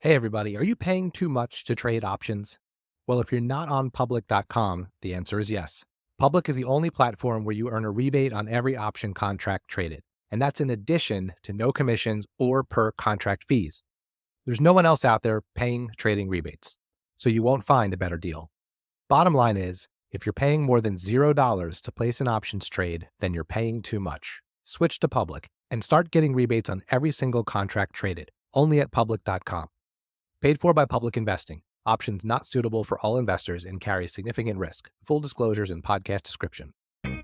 Hey everybody, are you paying too much to trade options? Well, if you're not on public.com, the answer is yes. Public is the only platform where you earn a rebate on every option contract traded, and that's in addition to no commissions or per contract fees. There's no one else out there paying trading rebates, so you won't find a better deal. Bottom line is, if you're paying more than $0 to place an options trade, then you're paying too much. Switch to Public and start getting rebates on every single contract traded, only at public.com. Paid for by Public Investing. Options not suitable for all investors and carry significant risk. Full disclosures in podcast description. I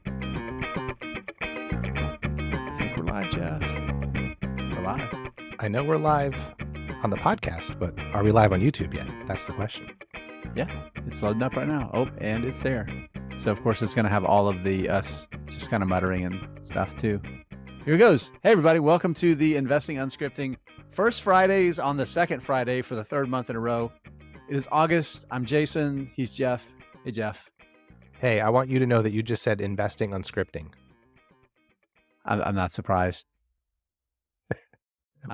think we're live, Jeff. We're live. I know we're live on the podcast, but are we live on YouTube yet? That's the question. Yeah, it's loading up right now. Oh, and it's there. So, of course, it's going to have all of the us just kind of muttering and stuff, too. Here it goes. Hey, everybody. Welcome to the Investing Unscripting. First Fridays on the second Friday for the third month in a row. It is August. I'm Jason. He's Jeff. Hey, Jeff. Hey, I want you to know that you just said investing unscripting. I'm not surprised.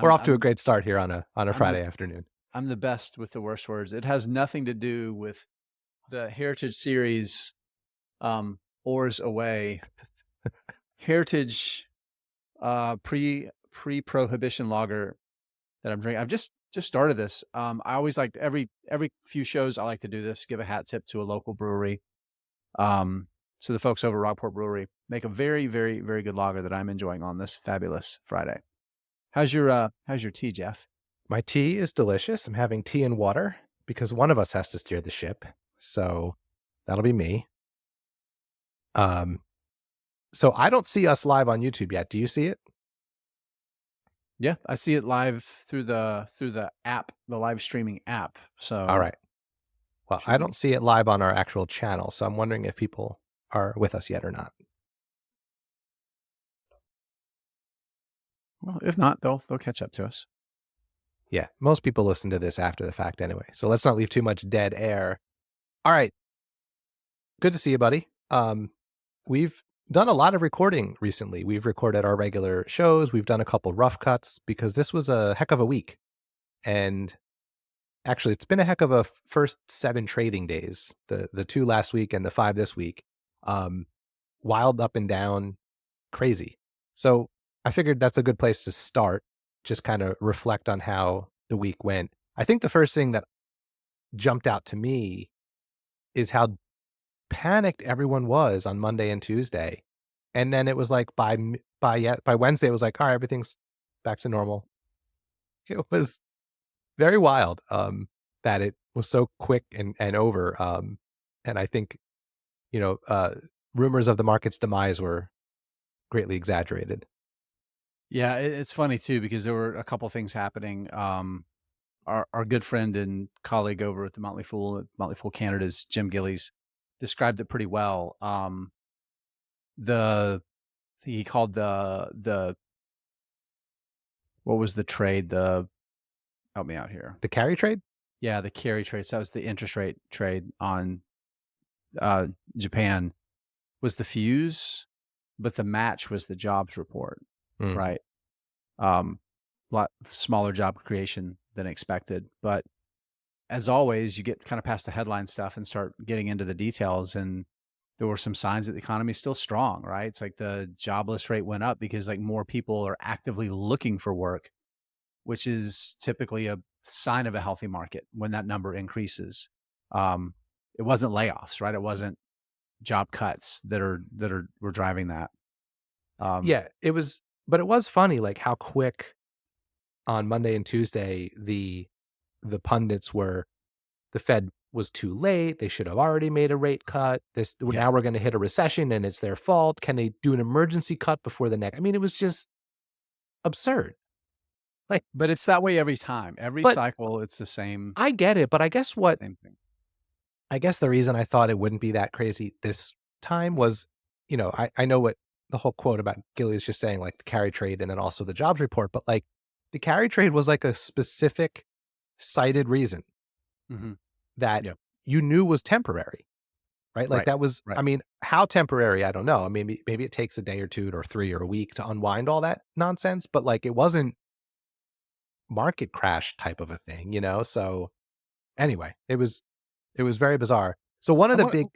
We're off to a great start here on a Friday afternoon. I'm the best with the worst words. It has nothing to do with the Heritage Series Oars Away. Heritage pre-prohibition lager that I'm drinking. I've just started this. I always like every few shows I like to do this, give a hat tip to a local brewery. So the folks over at Rockport Brewery make a very, very, very good lager that I'm enjoying on this fabulous Friday. How's your tea, Jeff? My tea is delicious. I'm having tea and water because one of us has to steer the ship. So that'll be me. So I don't see us live on YouTube yet. Do you see it? Yeah, I see it live through the app, the live streaming app. So all right. Well, I don't see it live on our actual channel, so I'm wondering if people are with us yet or not. Well, if not, they'll catch up to us. Yeah, most people listen to this after the fact anyway, so let's not leave too much dead air. All right. Good to see you, buddy. We've done a lot of recording recently. We've recorded our regular shows. We've done a couple rough cuts because this was a heck of a week. And actually, it's been a heck of a first 7 trading days, the 2 last week and the 5 this week. Wild up and down, crazy. So I figured that's a good place to start, just kind of reflect on how the week went. I think the first thing that jumped out to me is how panicked everyone was on Monday and Tuesday. And then it was like by Wednesday, it was like, all right, everything's back to normal. It was very wild that it was so quick and over. And I think, rumors of the market's demise were greatly exaggerated. Yeah, it's funny too, because there were a couple things happening. Our good friend and colleague over at the Motley Fool Canada's Jim Gillies described it pretty well. He called the what was the trade? Help me out here. The carry trade? Yeah, the carry trade. So that was the interest rate trade on Japan was the fuse, but the match was the jobs report, right? Lot smaller job creation than expected. But as always, you get kind of past the headline stuff and start getting into the details. And there were some signs that the economy is still strong, right? It's like the jobless rate went up because like more people are actively looking for work, which is typically a sign of a healthy market when that number increases. It wasn't layoffs, right? It wasn't job cuts that were driving that. Yeah, it was, but it was funny, like how quick on Monday and Tuesday the pundits were. The Fed was too late. They should have already made a rate cut. Now we're going to hit a recession and it's their fault. Can they do an emergency cut before the next? I mean, it was just absurd. But it's that way every time. Every cycle, it's the same. I get it, but I guess same thing. I guess the reason I thought it wouldn't be that crazy this time was, I know what the whole quote about Gillies just saying, like the carry trade and then also the jobs report, but like the carry trade was like a specific cited reason that you knew was temporary, right? Like that was, I mean, how temporary, I don't know. I mean, maybe it takes a day or 2 or 3 or a week to unwind all that nonsense, but like it wasn't market crash type of a thing, you know? So anyway, it was very bizarre. So one of I the want big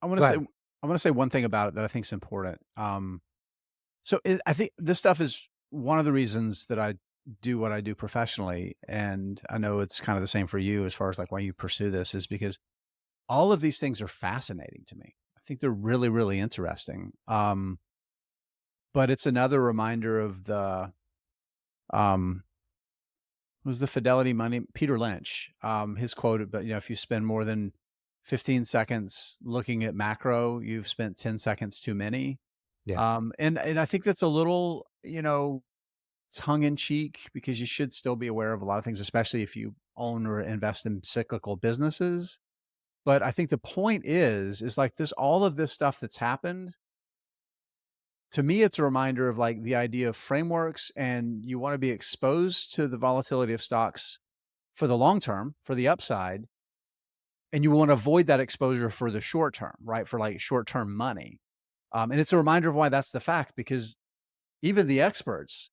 I want to go say ahead. one thing about it that I think is important. I think this stuff is one of the reasons that I do what I do professionally, and I know it's kind of the same for you as far as like why you pursue this is because all of these things are fascinating to me. I think they're really, really interesting. But it's another reminder of the um was the Fidelity Money Peter Lynch. His quote, but if you spend more than 15 seconds looking at macro, you've spent 10 seconds too many. Yeah. And I think that's a little, tongue in cheek because you should still be aware of a lot of things, especially if you own or invest in cyclical businesses. But I think the point is like this, all of this stuff that's happened to me, it's a reminder of like the idea of frameworks, and you want to be exposed to the volatility of stocks for the long term, for the upside, and you want to avoid that exposure for the short term, right? For like short term money. And it's a reminder of why that's the fact, because even the experts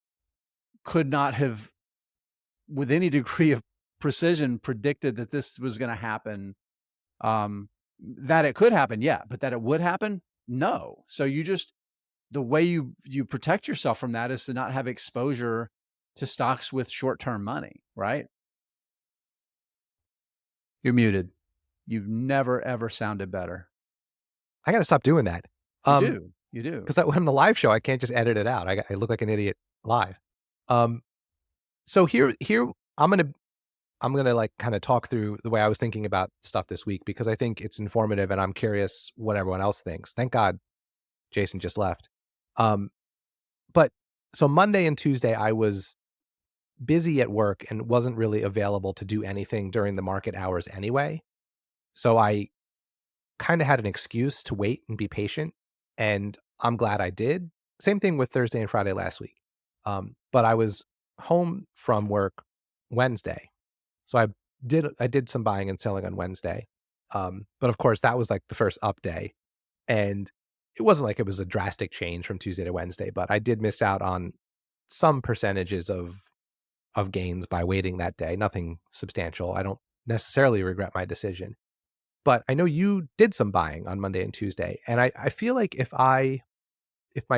could not have, with any degree of precision, predicted that this was going to happen. That it could happen, yeah, but that it would happen, no. So the way you protect yourself from that is to not have exposure to stocks with short-term money, right? You're muted. You've never ever sounded better. I gotta stop doing that. You Um, do. You do. because when I'm the live show, I can't just edit it out. I look like an idiot live. Um, so here I'm gonna like kind of talk through the way I was thinking about stuff this week because I think it's informative and I'm curious what everyone else thinks. Thank God Jason just left. Um, but so Monday and Tuesday I was busy at work and wasn't really available to do anything during the market hours anyway. So I kind of had an excuse to wait and be patient, and I'm glad I did. Same thing with Thursday and Friday last week. But I was home from work Wednesday, so I did some buying and selling on Wednesday. But of course, that was like the first up day, and it wasn't like it was a drastic change from Tuesday to Wednesday. But I did miss out on some percentages of gains by waiting that day. Nothing substantial. I don't necessarily regret my decision. But I know you did some buying on Monday and Tuesday, and I feel like if my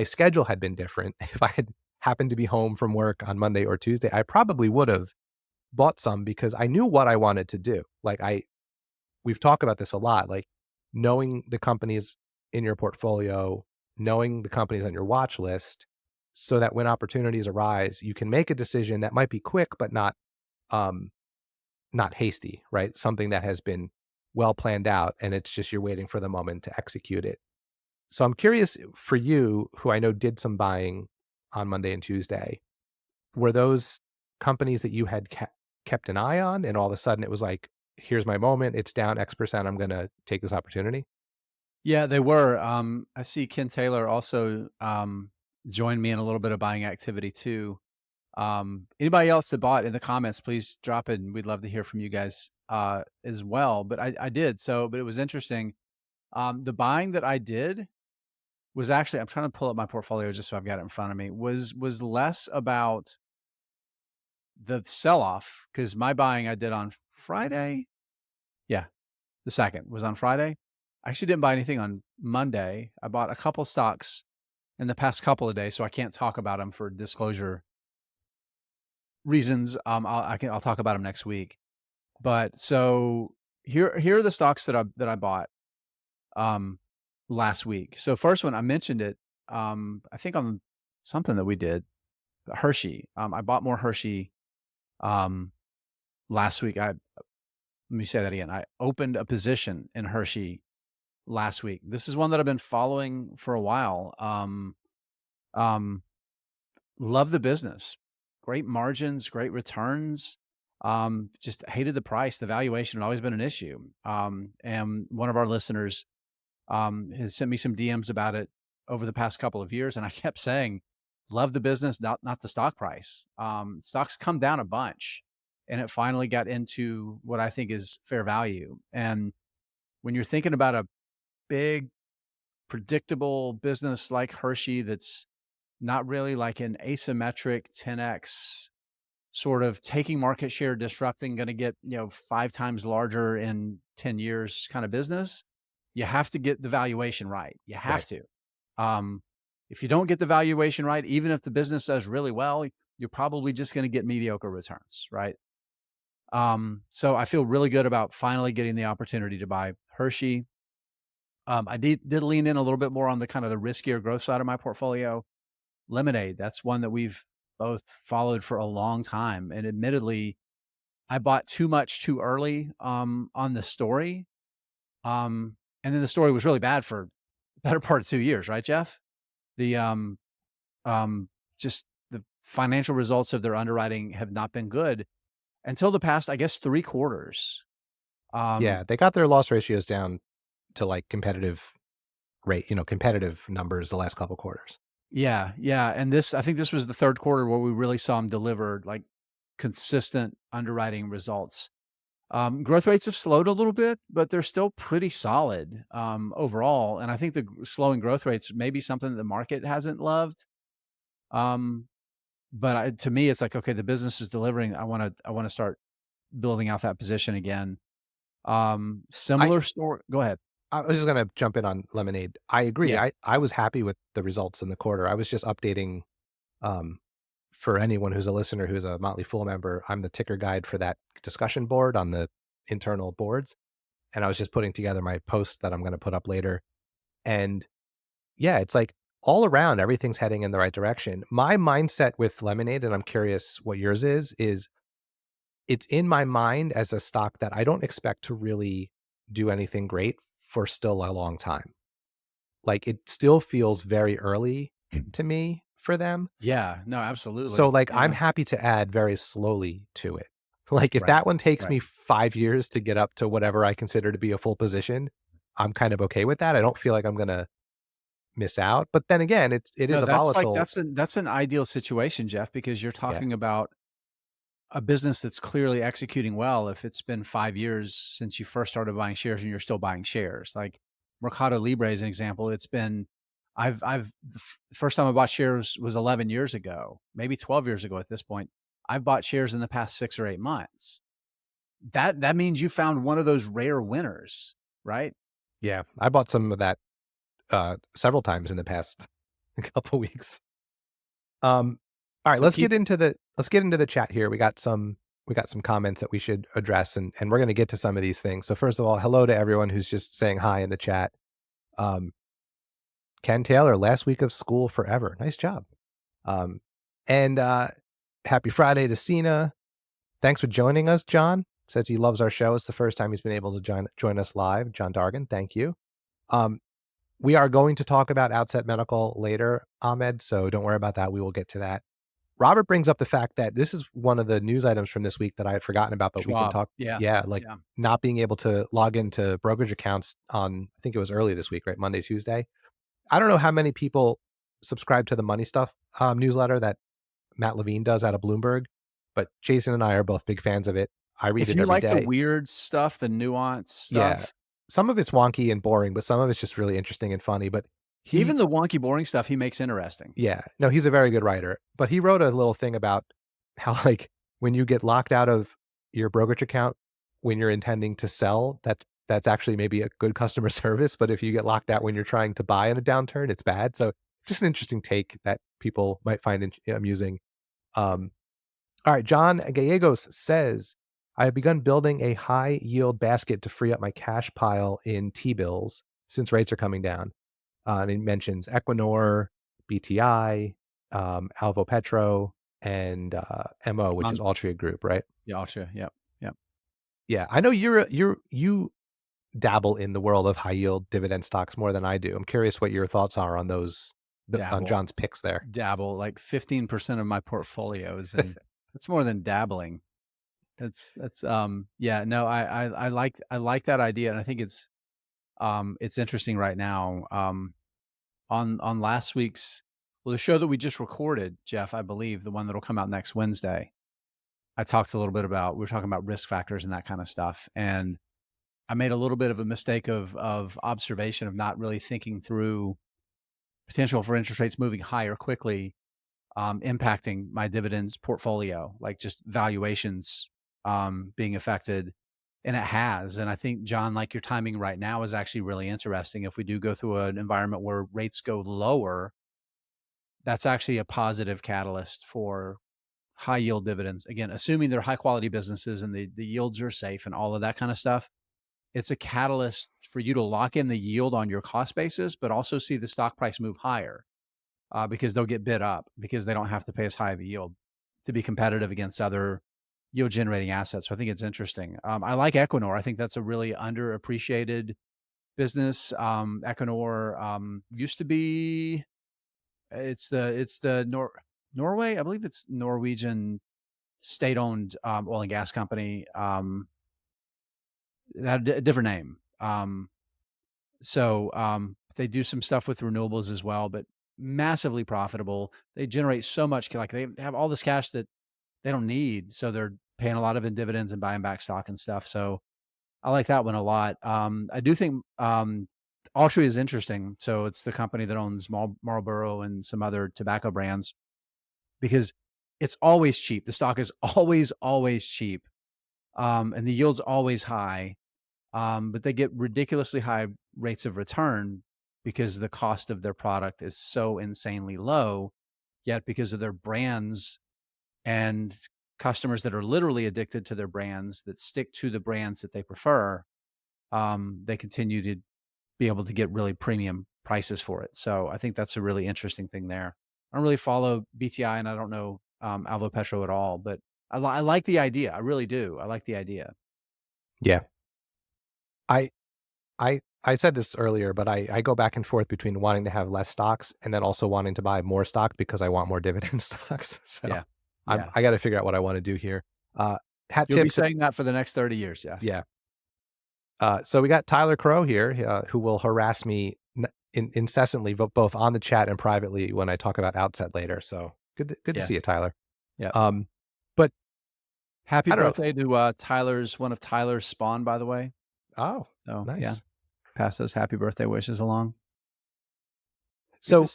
schedule had been different, if I had happened to be home from work on Monday or Tuesday, I probably would have bought some because I knew what I wanted to do. Like we've talked about this a lot, like knowing the companies in your portfolio, knowing the companies on your watch list, so that when opportunities arise, you can make a decision that might be quick but um not hasty, right? Something that has been well planned out and it's just you're waiting for the moment to execute it. So I'm curious for you, who I know did some buying on Monday and Tuesday, were those companies that you had kept an eye on and all of a sudden it was like, here's my moment, it's down X%, I'm going to take this opportunity? Yeah, they were. I see Ken Taylor also joined me in a little bit of buying activity too. Anybody else that bought in the comments, please drop it, and we'd love to hear from you guys as well. But I did so, but it was interesting. The buying that I did was actually, I'm trying to pull up my portfolio just so I've got it in front of me. Was less about the sell off because my buying I did on Friday. Yeah, the second was on Friday. I actually didn't buy anything on Monday. I bought a couple stocks in the past couple of days, so I can't talk about them for disclosure reasons. I'll talk about them next week. But so here are the stocks that I bought last week. So first one I mentioned it I think on something that we did, Hershey. I bought more Hershey um last week. Let me say that again. I opened a position in Hershey last week. This is one that I've been following for a while. Um Love the business. Great margins, great returns. Just hated the price. The valuation had always been an issue. And one of our listeners has sent me some DMs about it over the past couple of years, and I kept saying, "Love the business, not the stock price." Stocks come down a bunch, and it finally got into what I think is fair value. And when you're thinking about a big, predictable business like Hershey, that's not really like an asymmetric 10x sort of taking market share, disrupting, going to get, 5 times larger in 10 years kind of business, you have to get the valuation right. You have Right. to. Um, if you don't get the valuation right, even if the business does really well, you're probably just going to get mediocre returns, right? So I feel really good about finally getting the opportunity to buy Hershey. I did lean in a little bit more on the kind of the riskier growth side of my portfolio. Lemonade, that's one that we've both followed for a long time. And admittedly, I bought too much too early on the story. And then the story was really bad for the better part of 2 years, right, Jeff? The um just the financial results of their underwriting have not been good until the past, I guess, 3 quarters. Yeah, Um, they got their loss ratios down to, like, competitive numbers the last couple quarters. yeah, yeah, and I think this was the 3rd quarter where we really saw them deliver, like, consistent underwriting results. Growth rates have slowed a little bit, but they're still pretty solid, overall, and I think the slowing growth rates may be something that the market hasn't loved. Um, but to me, it's like, okay, the business is delivering. I wanna start building out that position again. I Similar story. Go ahead. I was just gonna jump in on Lemonade. I agree. Yeah. I was happy with the results in the quarter. I was just updating, um, for anyone who's a listener who's a Motley Fool member, I'm the ticker guide for that discussion board on the internal boards, and I was just putting together my post that I'm gonna put up later. And yeah, it's like all around everything's heading in the right direction. My mindset with Lemonade, and I'm curious what yours is it's in my mind as a stock that I don't expect to really do anything great for still a long time. Like, it still feels very early to me for them. Yeah. No, So, absolutely. like, I'm Yeah. happy to add very slowly to it. Like, if Right. that one takes Right. me 5 years to get up to whatever I consider to be a full position, I'm kind of okay with that. I don't feel like I'm gonna miss out. But then again, it is No, a that's like volatile. that's an ideal situation, Jeff, because you're Yeah. talking about a business that's clearly executing well. If it's been 5 years since you first started buying shares and you're still buying shares, like Mercado Libre is an example. It's been first time I bought shares was 11 years ago, maybe 12 years ago at this point. I've bought shares in the past 6 or 8 months. That means you found one of those rare winners, right? Yeah. I bought some of that, several times in the past couple weeks. All right, So keep let's get into the chat here. We got some comments that we should address, and we're going to get to some of these things. So first of all, hello to everyone who's just saying hi in the chat. Um, Ken Taylor, last week of school forever. Nice job. Um, and happy Friday to Cena. Thanks for joining us, John. Says he loves our show. It's the first time he's been able to join us live. John Dargan, thank you. Um, we are going to talk about Outset Medical later, Ahmed. So don't worry about that. We will get to that. Robert brings up the fact that this is one of the news items from this week that I had forgotten about, but we can Schwab. talk. Yeah. Yeah, like Yeah. not being able to log into brokerage accounts on, I think it was early this week, right? Monday, Tuesday. I don't know how many people subscribe to the Money Stuff newsletter that Matt Levine does out of Bloomberg, but Jason and I are both big fans of it. I read If it you every like the day. weird stuff, the nuanced Yeah. stuff, Some of it's wonky and boring, but some of it's just really interesting and funny. But he even the wonky, boring stuff, he makes interesting. Yeah. No, he's a very good writer, but he wrote a little thing about how, like, when you get locked out of your brokerage account when you're intending to sell, that's actually maybe a good customer service, but if you get locked out when you're trying to buy in a downturn, it's bad. So just an interesting take that people might find amusing. Um, all right, John Gallegos says, I have begun building a high yield basket to free up my cash pile in T-bills since rates are coming down. And he mentions Equinor, BTI, Alvo Petro, and MO, which is Um, Altria Group, right? yeah, I'll show you. Yep. Yep. Yeah, I know you dabble in the world of high yield dividend stocks more than I do. I'm curious what your thoughts are on on Dabble. John's picks there. Dabble. Like 15% of my portfolio is in that's more than dabbling. Yeah, no, I like that idea. And I think it's interesting right now. On last week's the show that we just recorded, Jeff, I believe, the one that'll come out next Wednesday. I talked a little bit about we were talking about risk factors and that kind of stuff. And I made a little bit of a mistake of observation of not really thinking through potential for interest rates moving higher quickly. impacting my dividends portfolio, like just valuations being affected. And it has. And I think, John, like your timing right now is actually really interesting. If we do go through an environment where rates go lower, that's actually a positive catalyst for high yield dividends. Again, assuming they're high quality businesses and the yields are safe and all of that kind of stuff. It's a catalyst for you to lock in the yield on your cost basis, but also see the stock price move higher because they'll get bid up because they don't have to pay as high of a yield to be competitive against other yield generating assets. So I think it's interesting. I like EQNR. I think that's a really underappreciated business. EQNR used to be it's the Norway. I believe it's Norwegian state owned oil and gas company. It had a different name. They do some stuff with renewables as well, but massively profitable. They generate so much, like they have all this cash that they don't need. So they're paying a lot of in dividends and buying back stock and stuff. So I like that one a lot. I do think Altria is interesting. So it's the company that owns Marlboro and some other tobacco brands because it's always cheap. The stock is always cheap. And the yield's always high. But they get ridiculously high rates of return because the cost of their product is so insanely low. Yet because of their brands and customers that are literally addicted to their brands, that stick to the brands that they prefer, they continue to be able to get really premium prices for it. So I think that's a really interesting thing there. I don't really follow BTI and I don't know Alvo Petro at all, but I like the idea. I really do. I like the idea. Yeah. I said this earlier, but I go back and forth between wanting to have less stocks and then also wanting to buy more stock because I want more dividend stocks. So Yeah. I got to figure out what I want to do here. Hat You'll be tips. saying that for the next 30 years. Yeah. Yeah. So we got Tyler Crow here, who will harass me incessantly, both on the chat and privately when I talk about Outset later. So good to see you, Tyler. Yeah. But happy birthday to one of Tyler's spawn, by the way. Oh, nice. Yeah. Pass those happy birthday wishes along. So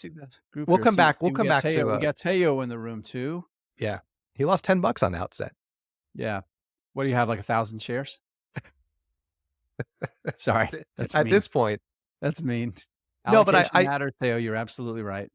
we'll come back. We'll come back to. We got Teo in the room too. Yeah, he lost $10 on Outset. Yeah. What do you have? Like 1,000 shares? Sorry, that's at this point. That's mean. No, but I matter, Theo. You're absolutely right.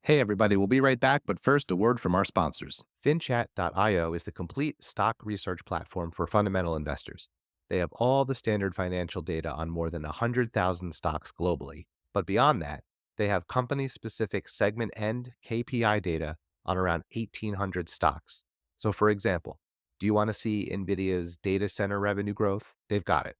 Hey, everybody, we'll be right back. But first, a word from our sponsors. FinChat.io is the complete stock research platform for fundamental investors. They have all the standard financial data on more than 100,000 stocks globally. But beyond that, they have company-specific segment and KPI data on around 1,800 stocks. So for example, do you want to see NVIDIA's data center revenue growth? They've got it.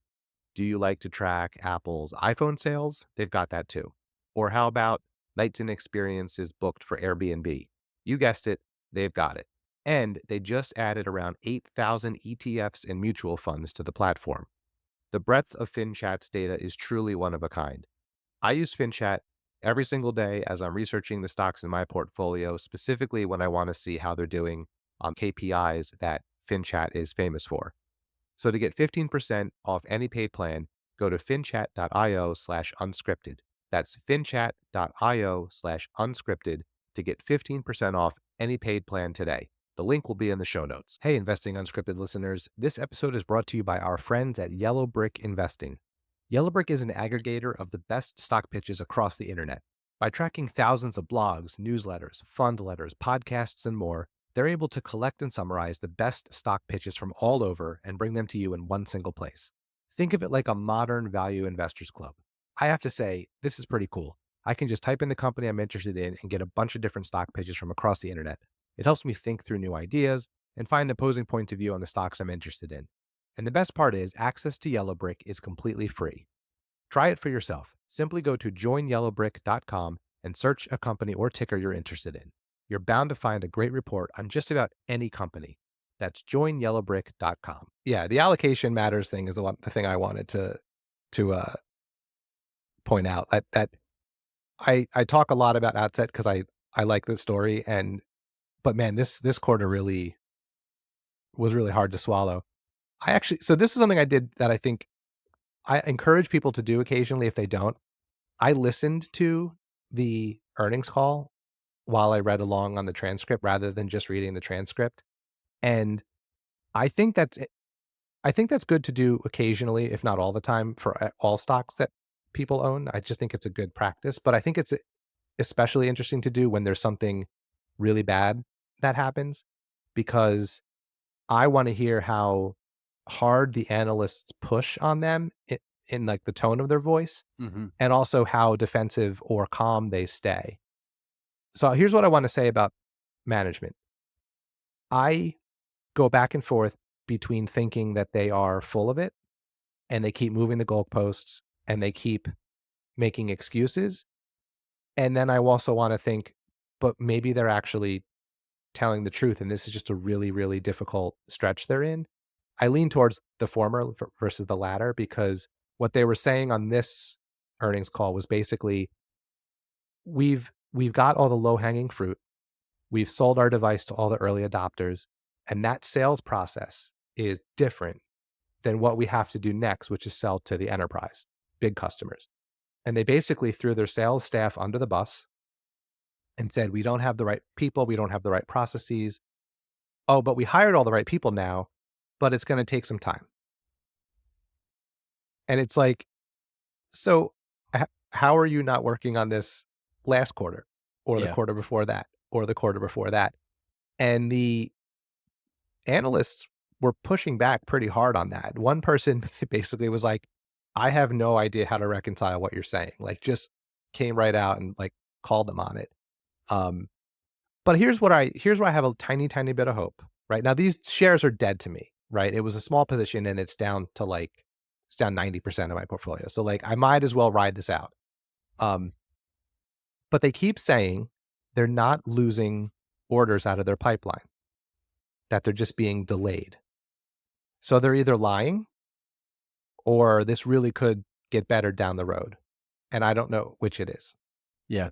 Do you like to track Apple's iPhone sales? They've got that too. Or how about nights and experiences booked for Airbnb? You guessed it, they've got it. And they just added around 8,000 ETFs and mutual funds to the platform. The breadth of FinChat's data is truly one of a kind. I use FinChat every single day as I'm researching the stocks in my portfolio, specifically when I want to see how they're doing on KPIs that FinChat is famous for. So to get 15% off any paid plan, go to finchat.io/unscripted. That's finchat.io/unscripted to get 15% off any paid plan today. The link will be in the show notes. Hey, Investing Unscripted listeners, this episode is brought to you by our friends at Yellow Brick Investing. Yellow Brick is an aggregator of the best stock pitches across the internet. By tracking thousands of blogs, newsletters, fund letters, podcasts, and more, they're able to collect and summarize the best stock pitches from all over and bring them to you in one single place. Think of it like a modern value investors club. I have to say, this is pretty cool. I can just type in the company I'm interested in and get a bunch of different stock pitches from across the internet. It helps me think through new ideas and find opposing points of view on the stocks I'm interested in. And the best part is, access to Yellowbrick is completely free. Try it for yourself. Simply go to joinyellowbrick.com and search a company or ticker you're interested in. You're bound to find a great report on just about any company. That's joinyellowbrick.com. Yeah, the allocation matters thing is the thing I wanted to point out. That I talk a lot about Outset because I like this story, but man, this quarter really was really hard to swallow. So this is something I did that I think I encourage people to do occasionally if they don't. I listened to the earnings call while I read along on the transcript rather than just reading the transcript. And I think that's good to do occasionally, if not all the time, for all stocks that people own. I just think it's a good practice, but I think it's especially interesting to do when there's something really bad that happens, because I want to hear how hard the analysts push on them in like the tone of their voice, and also how defensive or calm they stay. So here's what I want to say about management. I go back and forth between thinking that they are full of it and they keep moving the goalposts and they keep making excuses. And then I also want to think, but maybe they're actually telling the truth and this is just a really, really difficult stretch they're in. I lean towards the former versus the latter, because what they were saying on this earnings call was basically, we've got all the low-hanging fruit. We've sold our device to all the early adopters, and that sales process is different than what we have to do next, which is sell to the enterprise, big customers. And they basically threw their sales staff under the bus and said, we don't have the right people, we don't have the right processes. Oh, but we hired all the right people now, but it's going to take some time. And it's like, so how are you not working on this last quarter or the quarter before that or the quarter before that? And the analysts were pushing back pretty hard on that. One person basically was like, I have no idea how to reconcile what you're saying. Like, just came right out and like called them on it. But here's where I have a tiny bit of hope. Right now, these shares are dead to me. Right, it was a small position and it's down 90% of my portfolio. So like, I might as well ride this out. But they keep saying they're not losing orders out of their pipeline, that they're just being delayed. So they're either lying or this really could get better down the road. And I don't know which it is. Yeah.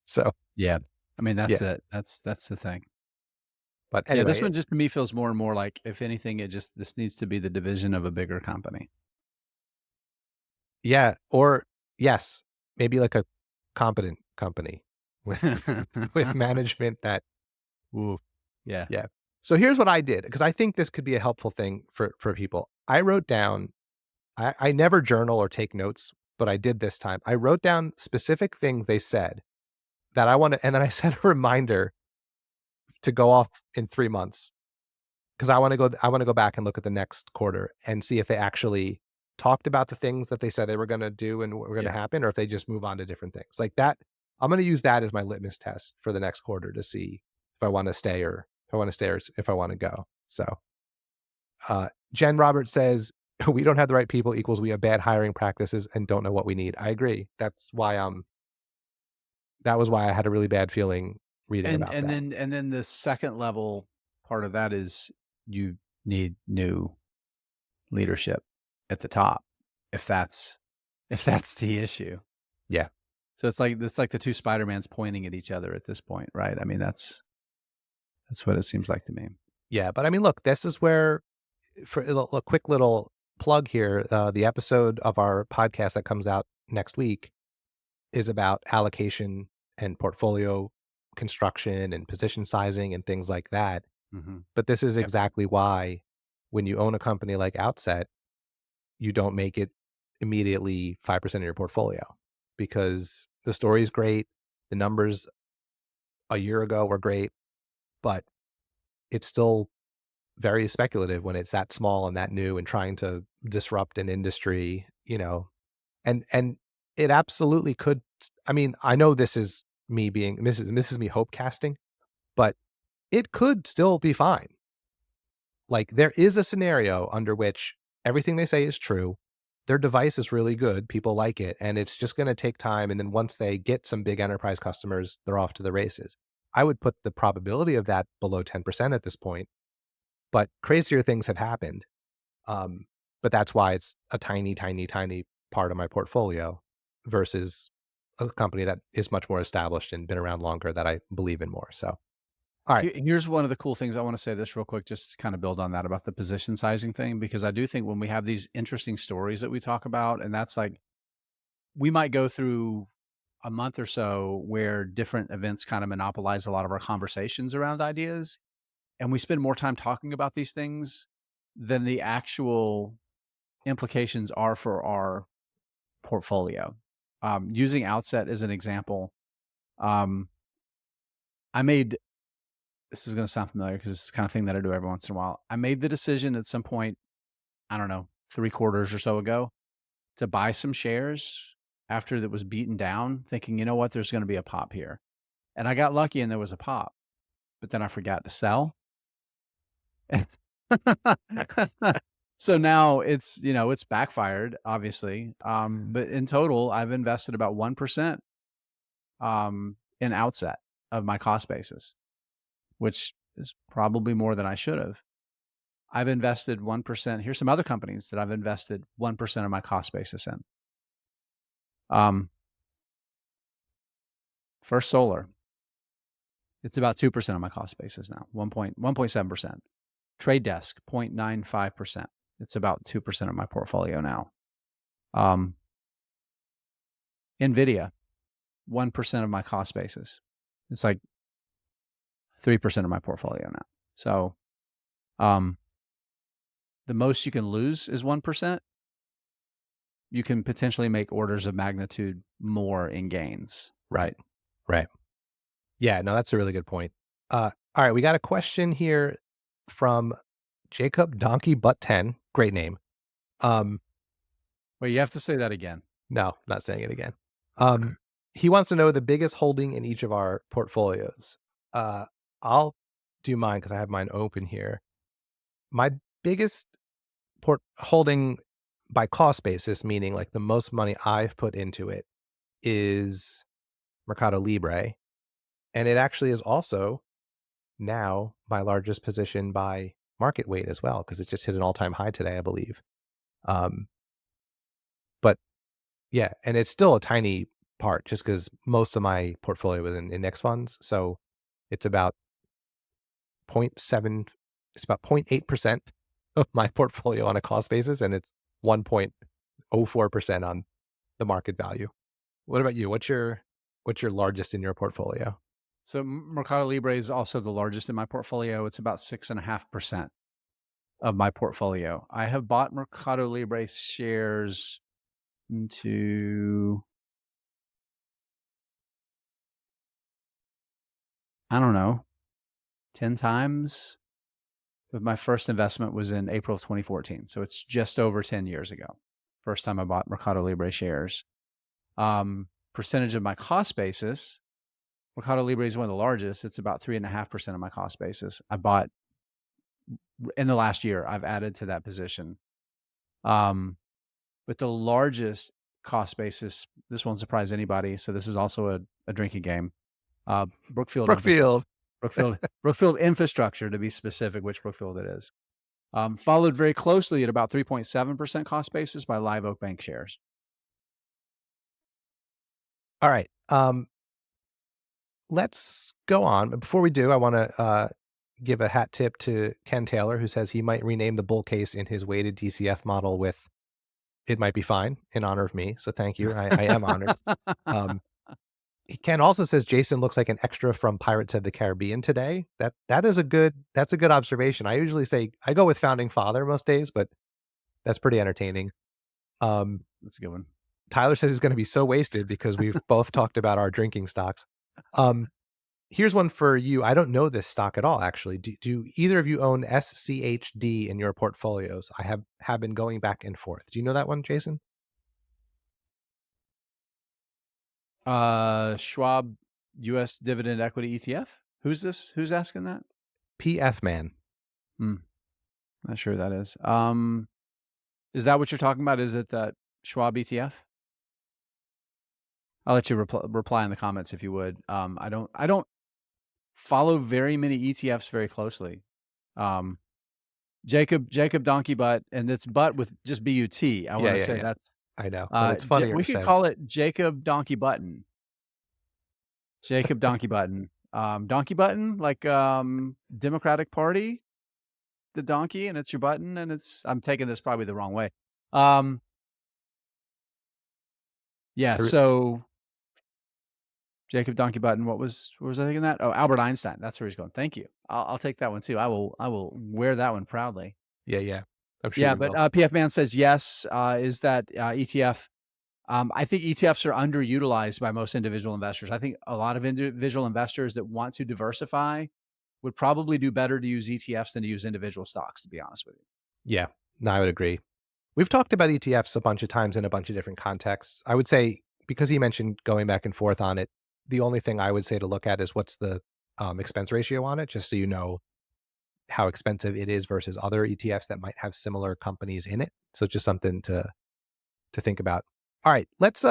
So yeah, I mean, that's it. That's the thing. But anyway, this one just to me feels more and more like, if anything, this needs to be the division of a bigger company. Yeah. Or yes, maybe like a competent company with with management that. Ooh. Yeah. Yeah. So here's what I did, because I think this could be a helpful thing for people. I wrote down, I never journal or take notes, but I did this time. I wrote down specific things they said that I want to, and then I set a reminder to go off in 3 months, because I want to go back and look at the next quarter and see if they actually talked about the things that they said they were going to do and were going to happen, or if they just move on to different things like that. I'm going to use that as my litmus test for the next quarter to see if I want to stay or if I want to go. So Jen Roberts says, we don't have the right people equals we have bad hiring practices and don't know what we need. I agree. That's why that was why I had a really bad feeling reading about that. And then the second level part of that is you need new leadership at the top, if that's the issue. Yeah. So it's like the two Spider-Mans pointing at each other at this point, right? I mean, that's what it seems like to me. Yeah, but I mean, look, this is where, for a quick little plug here, the episode of our podcast that comes out next week is about allocation and portfolio construction and position sizing and things like that. But this is exactly why, when you own a company like Outset, you don't make it immediately 5% of your portfolio, because the story is great. The numbers a year ago were great, but it's still very speculative when it's that small and that new and trying to disrupt an industry, and it absolutely could. I mean, I know this is me this is me hope casting, but it could still be fine. Like, there is a scenario under which everything they say is true. Their device is really good. People like it. And it's just going to take time. And then once they get some big enterprise customers, they're off to the races. I would put the probability of that below 10% at this point, but crazier things have happened. But that's why it's a tiny part of my portfolio versus a company that is much more established and been around longer that I believe in more. So, all right. Here's one of the cool things. I want to say this real quick, just to kind of build on that about the position sizing thing, because I do think when we have these interesting stories that we talk about, and that's like, we might go through a month or so where different events kind of monopolize a lot of our conversations around ideas. And we spend more time talking about these things than the actual implications are for our portfolio. Using Outset as an example, I made, this is going to sound familiar because it's the kind of thing that I do every once in a while. I made the decision at some point, I don't know, 3 quarters or so ago, to buy some shares after that was beaten down, thinking, you know what, there's going to be a pop here. And I got lucky and there was a pop, but then I forgot to sell. So now it's, you know, it's backfired, obviously. But in total, I've invested about 1% in Outset of my cost basis, which is probably more than I should have. I've invested 1%. Here's some other companies that I've invested 1% of my cost basis in. First Solar, it's about 2% of my cost basis now, 1.7%. Trade Desk, 0.95%. It's about 2% of my portfolio now. NVDA, 1% of my cost basis. It's like 3% of my portfolio now. So, the most you can lose is 1%. You can potentially make orders of magnitude more in gains. Right. Yeah, no, that's a really good point. All right, we got a question here from Jacob Donkey Butt 10. Great name. Wait, you have to say that again. No, not saying it again. He wants to know the biggest holding in each of our portfolios. I'll do mine because I have mine open here. My biggest holding by cost basis, meaning like the most money I've put into it, is Mercado Libre. And it actually is also now my largest position by market weight as well, because it just hit an all-time high today, I believe. But yeah, and it's still a tiny part just because most of my portfolio is in index funds. So it's about 0.7, it's about 0.8% of my portfolio on a cost basis, and it's 1.04% on the market value. What about you? What's your largest in your portfolio? So Mercado Libre is also the largest in my portfolio. It's about 6.5% of my portfolio. I have bought Mercado Libre shares into, I don't know, 10 times. But my first investment was in April of 2014. So it's just over 10 years ago. First time I bought Mercado Libre shares. Percentage of my cost basis, Mercado Libre is one of the largest. It's about 3.5% of my cost basis. I bought in the last year. I've added to that position. But the largest cost basis, this won't surprise anybody. So this is also a drinking game. Brookfield Infrastructure, to be specific, which Brookfield it is. Followed very closely at about 3.7% cost basis by Live Oak Bank shares. All right. Let's go on. But before we do, I want to give a hat tip to Ken Taylor, who says he might rename the bull case in his weighted DCF model with "It might be fine" in honor of me. So thank you. I am honored. Ken also says Jason looks like an extra from Pirates of the Caribbean today. That's a good observation. I usually say I go with Founding Father most days, but that's pretty entertaining. That's a good one. Tyler says he's going to be so wasted because we've both talked about our drinking stocks. Here's one for you. I don't know this stock at all, actually. Do either of you own SCHD in your portfolios? I have been going back and forth. Do you know that one, Jason? Schwab U.S. Dividend Equity ETF. Who's this? Who's asking that? PF Man. Not sure who that is. Is that what you're talking about? Is it that Schwab ETF? I'll let you reply in the comments if you would. I don't follow very many ETFs very closely. Jacob Donkey Butt, and it's butt with just B-U-T. I want to say that's. I know, but it's funny. We could call it Jacob Donkey Button. Jacob Donkey Button. Donkey Button, like Democratic Party, the donkey, and it's your button, and I'm taking this probably the wrong way. Yeah, so Jacob Donkey Button. What was I thinking that? Oh, Albert Einstein. That's where he's going. Thank you. I'll take that one too. I will wear that one proudly. Yeah. I'm sure Yeah, you but will. PF Man says yes. Is that ETF? I think ETFs are underutilized by most individual investors. I think a lot of individual investors that want to diversify would probably do better to use ETFs than to use individual stocks, to be honest with you. Yeah, no, I would agree. We've talked about ETFs a bunch of times in a bunch of different contexts. I would say, because he mentioned going back and forth on it, the only thing I would say to look at is what's the expense ratio on it, just so you know how expensive it is versus other ETFs that might have similar companies in it. So just something to think about. All right, let's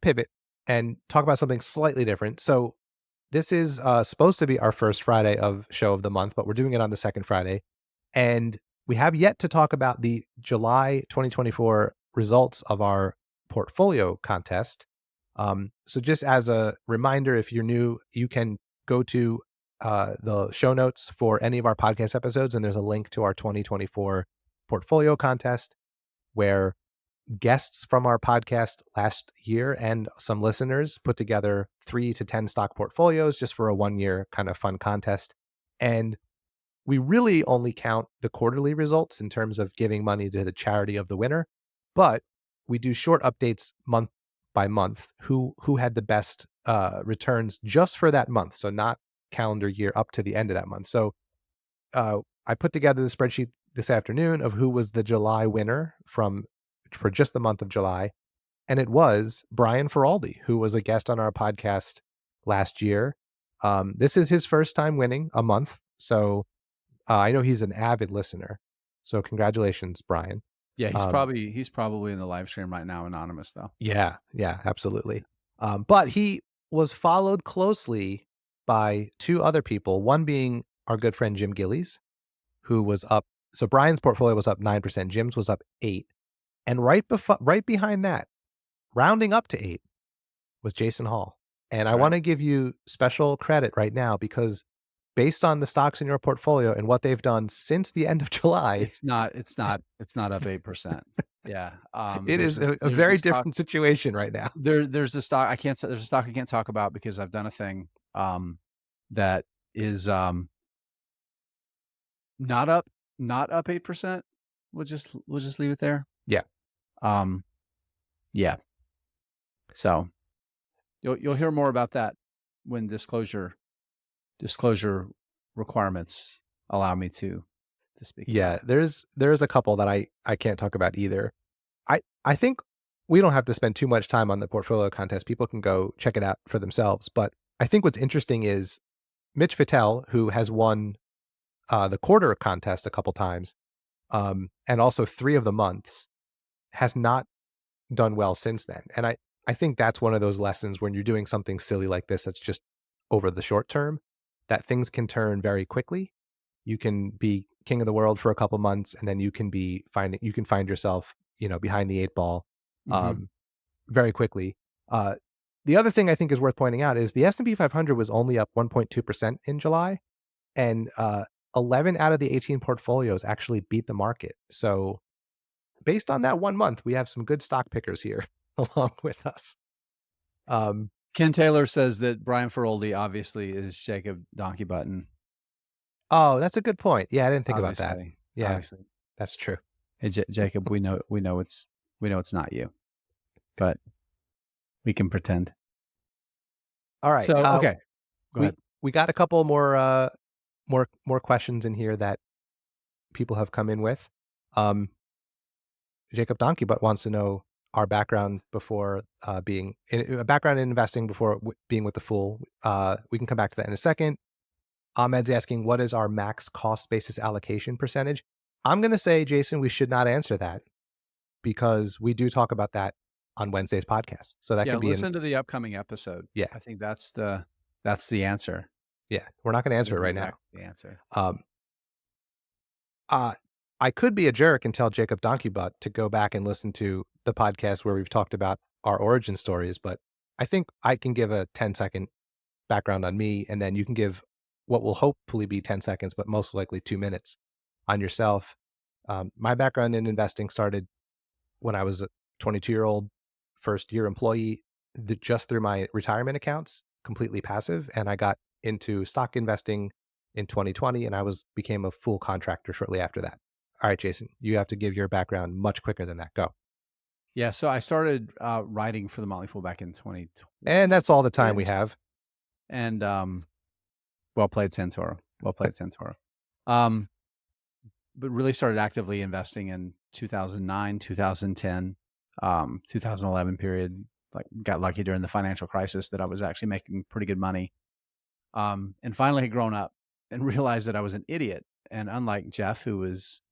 pivot and talk about something slightly different. So this is supposed to be our first Friday of show of the month, but we're doing it on the second Friday. And we have yet to talk about the July 2024 results of our portfolio contest. So just as a reminder, if you're new, you can go to the show notes for any of our podcast episodes, and there's a link to our 2024 portfolio contest where guests from our podcast last year and some listeners put together 3 to 10 stock portfolios just for a 1-year kind of fun contest. And we really only count the quarterly results in terms of giving money to the charity of the winner, but we do short updates month by month who had the best returns just for that month, so not calendar year up to the end of that month. So I put together the spreadsheet this afternoon of who was the July winner for just the month of July, and it was Brian Feraldi, who was a guest on our podcast last year. This is his first time winning a month, so I know he's an avid listener, so congratulations, Brian. Yeah, he's probably in the live stream right now, anonymous though. Yeah, absolutely. But he was followed closely by 2 other people, one being our good friend Jim Gillies, who was up. So Brian's portfolio was up 9%, Jim's was up 8%. And right behind that, rounding up to 8, was Jason Hall. And I want to give you special credit right now because based on the stocks in your portfolio and what they've done since the end of July, it's not up 8%. Yeah. It is a very different situation right now. There's a stock I can't talk about because I've done a thing that is not up 8%. We'll just leave it there. Yeah. Yeah. So you'll hear more about that when disclosure requirements allow me to speak. Yeah, there's a couple that I can't talk about either. I think we don't have to spend too much time on the portfolio contest. People can go check it out for themselves. But I think what's interesting is Mitch Vitale, who has won the quarter contest a couple times, and also 3 of the months, has not done well since then. And I think that's one of those lessons when you're doing something silly like this that's just over the short term, that things can turn very quickly. You can be king of the world for a couple months, and then you can find yourself, behind the 8 ball very quickly. The other thing I think is worth pointing out is the S&P 500 was only up 1.2% in July, and 11 out of the 18 portfolios actually beat the market. So based on that 1 month, we have some good stock pickers here along with us. Ken Taylor says that Brian Feroldi obviously is Jacob Donkey Button. Oh, that's a good point. Yeah, I didn't think about that. Yeah, obviously. That's true. Hey, Jacob, we know it's not you, but we can pretend. All right. So okay, go ahead. We got a couple more questions in here that people have come in with. Jacob Donkey Butt wants to know our background before being a background in investing before being with the Fool. We can come back to that in a second. Ahmed's asking, what is our max cost basis allocation percentage? I'm going to say, Jason, we should not answer that because we do talk about that on Wednesday's podcast. So that can be listen to the upcoming episode. Yeah, I think that's the answer. Yeah, we're not going to answer it right now. The answer. I could be a jerk and tell Jacob Donkey Butt to go back and listen to the podcast where we've talked about our origin stories, but I think I can give a 10-second background on me, and then you can give what will hopefully be 10 seconds, but most likely 2 minutes on yourself. My background in investing started when I was a 22-year-old first-year employee just through my retirement accounts, completely passive. And I got into stock investing in 2020, and became a full contractor shortly after that. All right, Jason, you have to give your background much quicker than that. Go. Yeah, so I started writing for the Motley Fool back in 2020. And that's all the time we have. And well played, Santoro. Well played, Santoro. But really started actively investing in 2009, 2010, 2011 period. Like, got lucky during the financial crisis that I was actually making pretty good money. And finally had grown up and realized that I was an idiot. And unlike Jeff, who was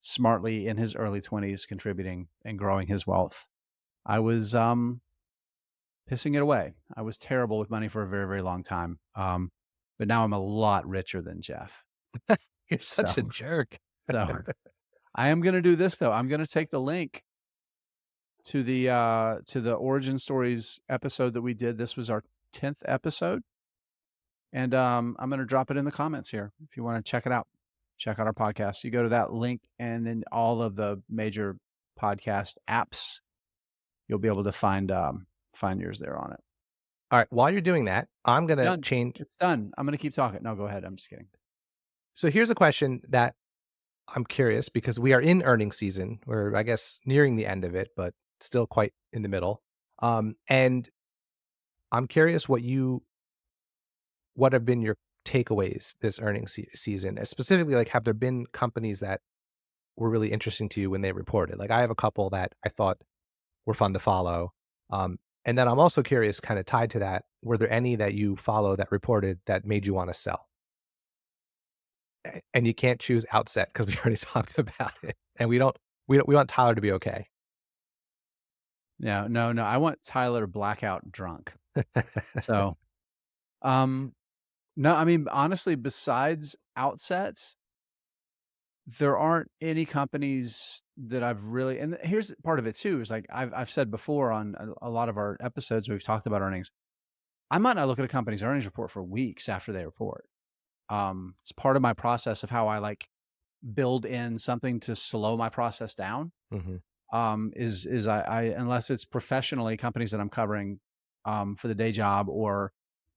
smartly in his early 20s contributing and growing his wealth, I was pissing it away. I was terrible with money for a very, very long time. But now I'm a lot richer than Jeff. You're such a jerk. So I am going to do this, though. I'm going to take the link to the Origin Stories episode that we did. This was our 10th episode. And I'm going to drop it in the comments here if you want to check it out. Check out our podcast. You go to that link, and then all of the major podcast apps, you'll be able to find yours there on it. All right. While you're doing that, I'm going to change. It's done. I'm going to keep talking. No, go ahead. I'm just kidding. So here's a question that I'm curious, because we are in earnings season. We're, I guess, nearing the end of it, but still quite in the middle. And I'm curious what have been your takeaways this earnings season? Specifically, like, have there been companies that were really interesting to you when they reported? Like, I have a couple that I thought were fun to follow. And then I'm also curious, kind of tied to that, were there any that you follow that reported that made you want to sell? And you can't choose Outset because we already talked about it, and we want Tyler to be okay. No. I want Tyler blackout drunk. So, no, I mean, honestly, besides Outsets, there aren't any companies that I've really, and here's part of it too, is like I've said before on a lot of our episodes, we've talked about earnings. I might not look at a company's earnings report for weeks after they report. It's part of my process of how I like build in something to slow my process down. Mm-hmm. Is I unless it's professionally companies that I'm covering for the day job, or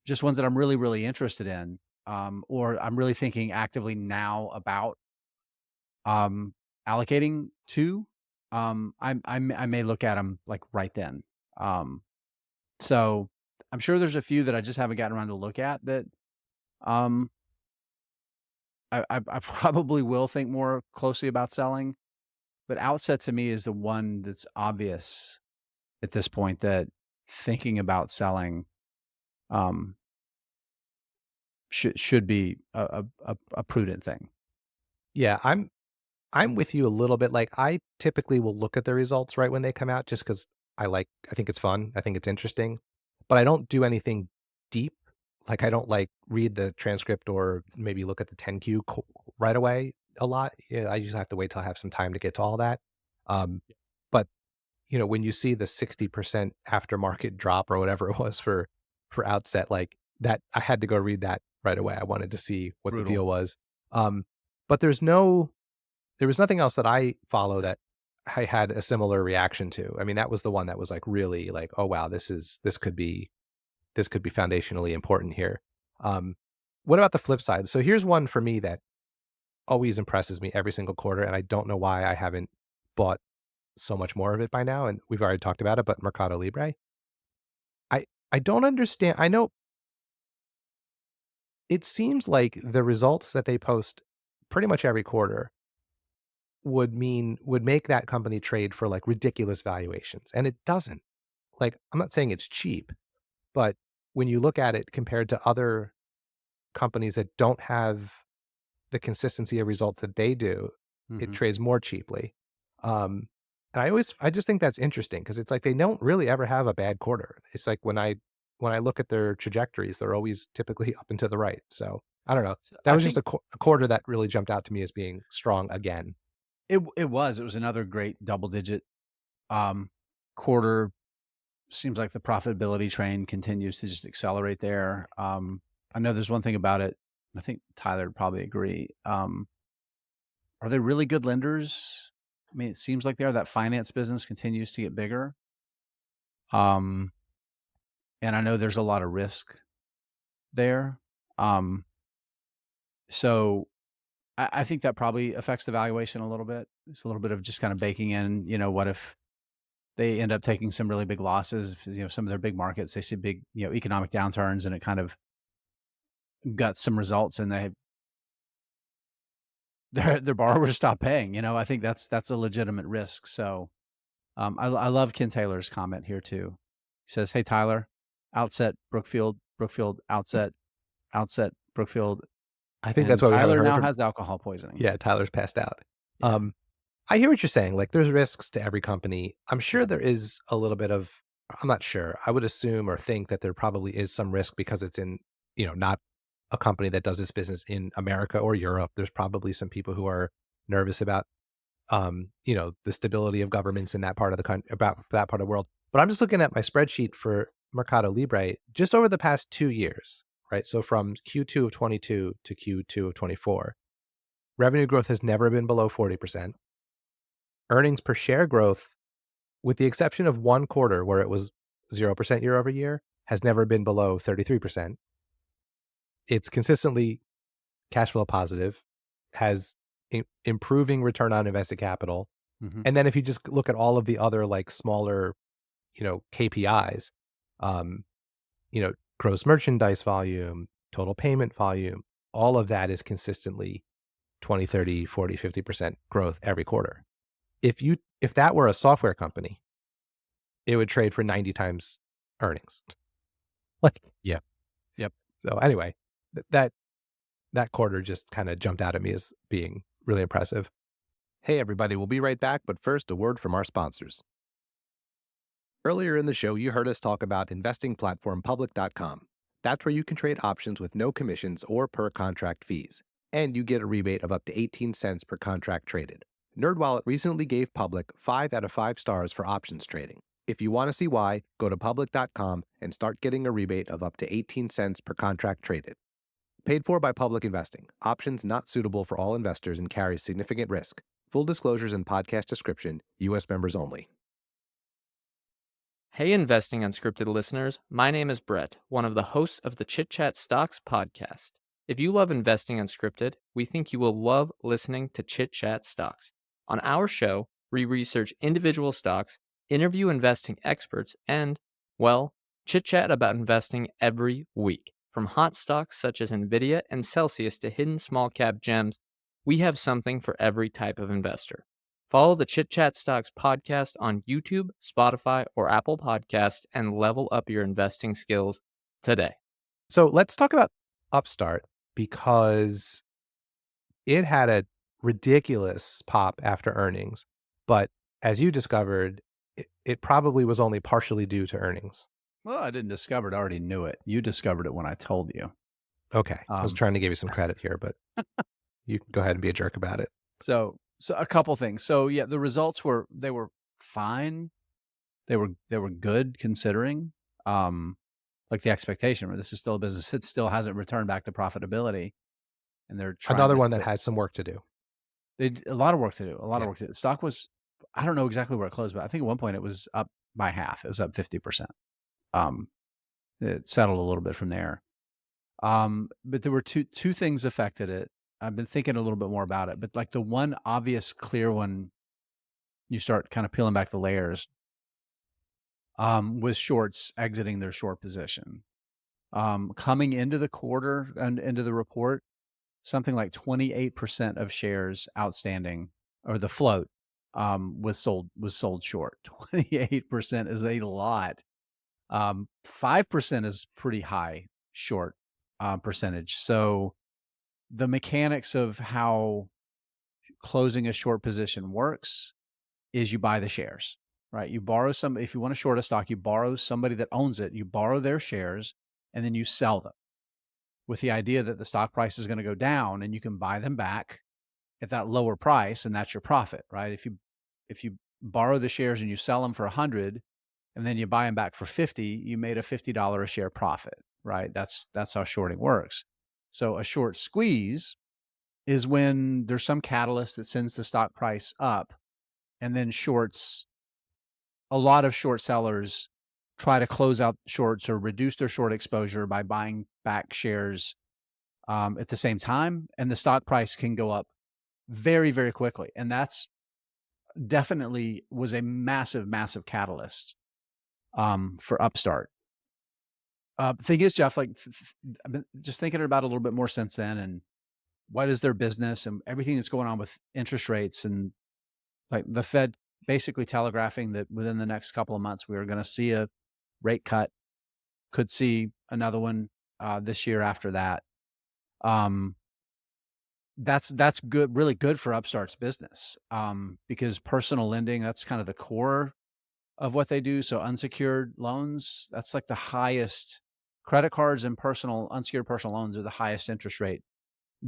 just ones that I'm really, really interested in, or I'm really thinking actively now about allocating to, I may look at them like right then. So I'm sure there's a few that I just haven't gotten around to look at that I probably will think more closely about selling. But Outset to me is the one that's obvious at this point that thinking about selling should be a prudent thing. Yeah, I'm with you a little bit. Like, I typically will look at the results right when they come out, just because I think it's fun. I think it's interesting, but I don't do anything deep. Like, I don't like read the transcript or maybe look at the 10Q right away a lot. Yeah, I usually have to wait till I have some time to get to all that. But when you see the 60% aftermarket drop or whatever it was for Outset, like that, I had to go read that right away. I wanted to see what Brutal. the deal was. But there was nothing else that I follow that I had a similar reaction to. I mean, that was the one that was like really like, oh wow, this could be foundationally important here. What about the flip side? So here's one for me that always impresses me every single quarter, and I don't know why I haven't bought so much more of it by now. And we've already talked about it, but Mercado Libre. I don't understand. I know it seems like the results that they post pretty much every quarter would make that company trade for like ridiculous valuations, and it doesn't. Like, I'm not saying it's cheap, but when you look at it compared to other companies that don't have the consistency of results that they do, it trades more cheaply. And I just think that's interesting, because it's like they don't really ever have a bad quarter. It's like when I look at their trajectories, they're always typically up and to the right. So I don't know. That was just a quarter that really jumped out to me as being strong again. It was another great double digit quarter. Seems like the profitability train continues to just accelerate there. I know there's one thing about it, and I think Tyler would probably agree. Are they really good lenders? I mean, it seems like they are. That finance business continues to get bigger. and I know there's a lot of risk there. So I think that probably affects the valuation a little bit. It's a little bit of just kind of baking in, what if they end up taking some really big losses, some of their big markets, they see big, economic downturns, and it kind of got some results, and their borrowers stop paying. I think that's a legitimate risk. So I love Ken Taylor's comment here too. He says, "Hey Tyler, outset Brookfield, outset Brookfield." I think And that's why we haven't Tyler heard now from. has alcohol poisoning. Yeah, Tyler's passed out. Yeah. I hear what you're saying. Like, there's risks to every company. I'm sure there is a little bit of. I'm not sure. I would assume or think that there probably is some risk because it's in, not a company that does its business in America or Europe. There's probably some people who are nervous about, the stability of governments in that part of the country, about that part of the world. But I'm just looking at my spreadsheet for Mercado Libre just over the past 2 years, right? So from Q2 of 22 to Q2 of 24, revenue growth has never been below 40%. Earnings per share growth, with the exception of one quarter where it was 0% year over year, has never been below 33%. It's consistently cash flow positive, has improving return on invested capital. Mm-hmm. And then if you just look at all of the other like smaller, KPIs, gross merchandise volume, total payment volume, all of that is consistently 20, 30, 40, 50% growth every quarter. If that were a software company, it would trade for 90 times earnings. Like, yeah. Yep. So anyway, that quarter just kind of jumped out at me as being really impressive. Hey, everybody, we'll be right back, but first, a word from our sponsors. Earlier in the show, you heard us talk about investing platform public.com. That's where you can trade options with no commissions or per contract fees. And you get a rebate of up to 18 cents per contract traded. NerdWallet recently gave Public 5 out of 5 stars for options trading. If you want to see why, go to public.com and start getting a rebate of up to 18 cents per contract traded. Paid for by Public Investing. Options not suitable for all investors and carries significant risk. Full disclosures and podcast description. U.S. members only. Hey, Investing Unscripted listeners. My name is Brett, one of the hosts of the Chit Chat Stocks podcast. If you love Investing Unscripted, we think you will love listening to Chit Chat Stocks. On our show, we research individual stocks, interview investing experts, and, well, chit-chat about investing every week. From hot stocks such as NVDA and Celsius to hidden small-cap gems, we have something for every type of investor. Follow the Chit Chat Stocks podcast on YouTube, Spotify, or Apple Podcasts and level up your investing skills today. So let's talk about Upstart, because it had a ridiculous pop after earnings. But as you discovered, it probably was only partially due to earnings. Well, I didn't discover it. I already knew it. You discovered it when I told you. Okay. I was trying to give you some credit here, but you can go ahead and be a jerk about it. So a couple things. So yeah, the results were fine. They were good considering, like the expectation where this is still a business. It still hasn't returned back to profitability, and they're trying another one that has some work to do. They a lot of work to do. A lot of work to do. The stock was, I don't know exactly where it closed, but I think at one point it was up by half. It was up 50%. It settled a little bit from there. But there were two things affected it. I've been thinking a little bit more about it, but like the one obvious clear one, you start kind of peeling back the layers, was shorts exiting their short position. Coming into the quarter and into the report, something like 28% of shares outstanding, or the float, was sold short. 28% is a lot. 5% is pretty high short percentage. So the mechanics of how closing a short position works is you buy the shares, right? You borrow some, if you want to short a stock, you borrow somebody that owns it, you borrow their shares, and then you sell them with the idea that the stock price is going to go down and you can buy them back at that lower price, and that's your profit, right? If you borrow the shares and you sell them for 100 and then you buy them back for 50, you made a $50 a share profit, right? That's how shorting works. So a short squeeze is when there's some catalyst that sends the stock price up, and then a lot of short sellers try to close out shorts or reduce their short exposure by buying back shares at the same time, and the stock price can go up very, very quickly. And that's definitely was a massive, massive catalyst for Upstart. Thing is, Jeff, like I've been just thinking about it a little bit more since then, and what is their business and everything that's going on with interest rates, and like the Fed basically telegraphing that within the next couple of months we are going to see a rate cut, could see another one this year after that. That's good, really good for Upstart's business, because personal lending, that's kind of the core of what they do. So unsecured loans, that's like the highest. Credit cards and unsecured personal loans are the highest interest rate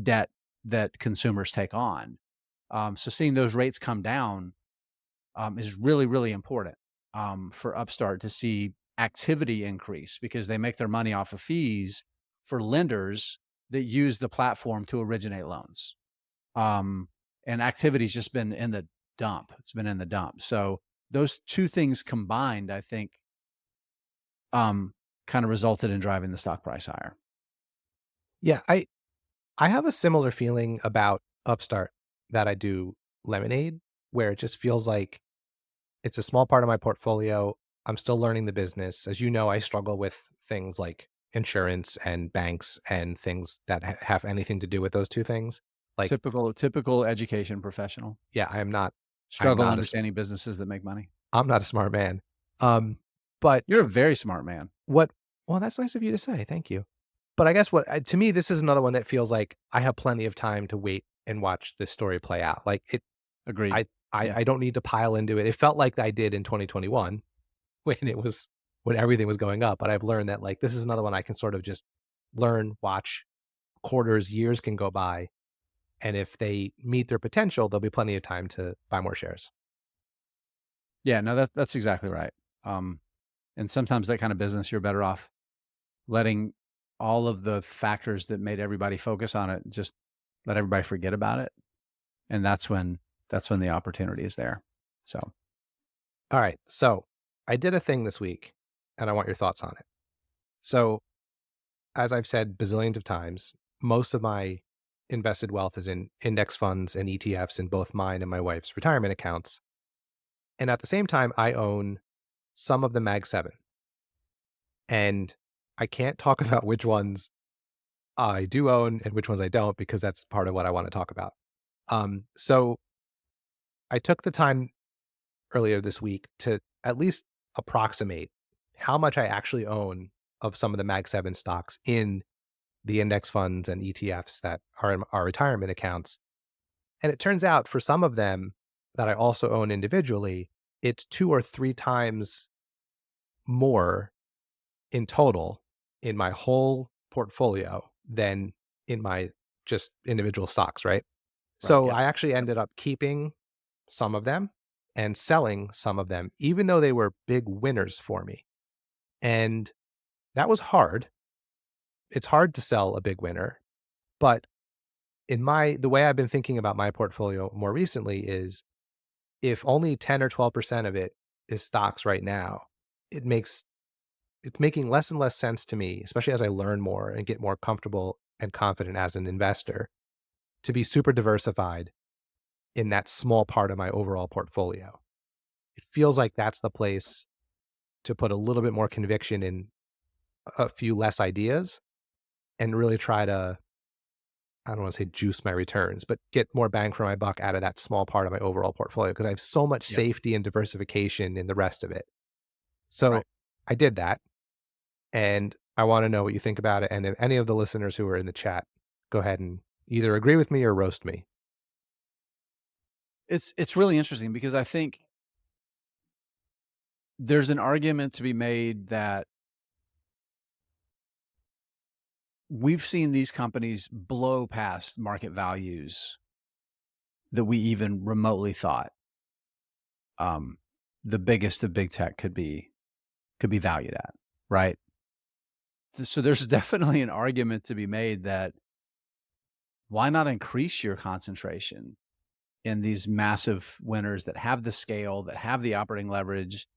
debt that consumers take on. So seeing those rates come down is really, really important for Upstart to see activity increase, because they make their money off of fees for lenders that use the platform to originate loans. And activity's just been in the dump. It's been in the dump. So those two things combined, I think, kind of resulted in driving the stock price higher. Yeah, I have a similar feeling about Upstart that I do Lemonade, where it just feels like it's a small part of my portfolio. I'm still learning the business. As you know, I struggle with things like insurance and banks and things that have anything to do with those two things. Like typical education professional. Yeah, I am not struggle understanding businesses that make money. I'm not a smart man. But you're a very smart man. Well, that's nice of you to say. Thank you. But I guess to me, this is another one that feels like I have plenty of time to wait and watch this story play out. Like it. Agreed. I don't need to pile into it. It felt like I did in 2021 when everything was going up. But I've learned that like this is another one I can sort of just learn, watch. Quarters, years can go by, and if they meet their potential, there'll be plenty of time to buy more shares. Yeah, no, that's exactly right. And sometimes that kind of business, you're better off letting all of the factors that made everybody focus on it, just let everybody forget about it. And that's when the opportunity is there. So, all right. So I did a thing this week and I want your thoughts on it. So as I've said bazillions of times, most of my invested wealth is in index funds and ETFs in both mine and my wife's retirement accounts. And at the same time, I own some of the Mag 7. And I can't talk about which ones I do own and which ones I don't, because that's part of what I want to talk about. So I took the time earlier this week to at least approximate how much I actually own of some of the Mag 7 stocks in the index funds and ETFs that are in our retirement accounts. And it turns out for some of them that I also own individually, it's 2 or 3 times more in total in my whole portfolio than in my just individual stocks, right? So I actually ended up keeping some of them and selling some of them, even though they were big winners for me. And that was hard. It's hard to sell a big winner, but the way I've been thinking about my portfolio more recently is if only 10 or 12% of it is stocks right now, it's making less and less sense to me, especially as I learn more and get more comfortable and confident as an investor, to be super diversified in that small part of my overall portfolio. It feels like that's the place to put a little bit more conviction in a few less ideas and really try to, I don't want to say juice my returns, but get more bang for my buck out of that small part of my overall portfolio, because I have so much safety and diversification in the rest of it. So I did that, and I want to know what you think about it. And if any of the listeners who are in the chat, go ahead and either agree with me or roast me. It's really interesting, because I think there's an argument to be made that we've seen these companies blow past market values that we even remotely thought the biggest of big tech could be valued at, right? So there's definitely an argument to be made that why not increase your concentration in these massive winners that have the scale, that have the operating leverage,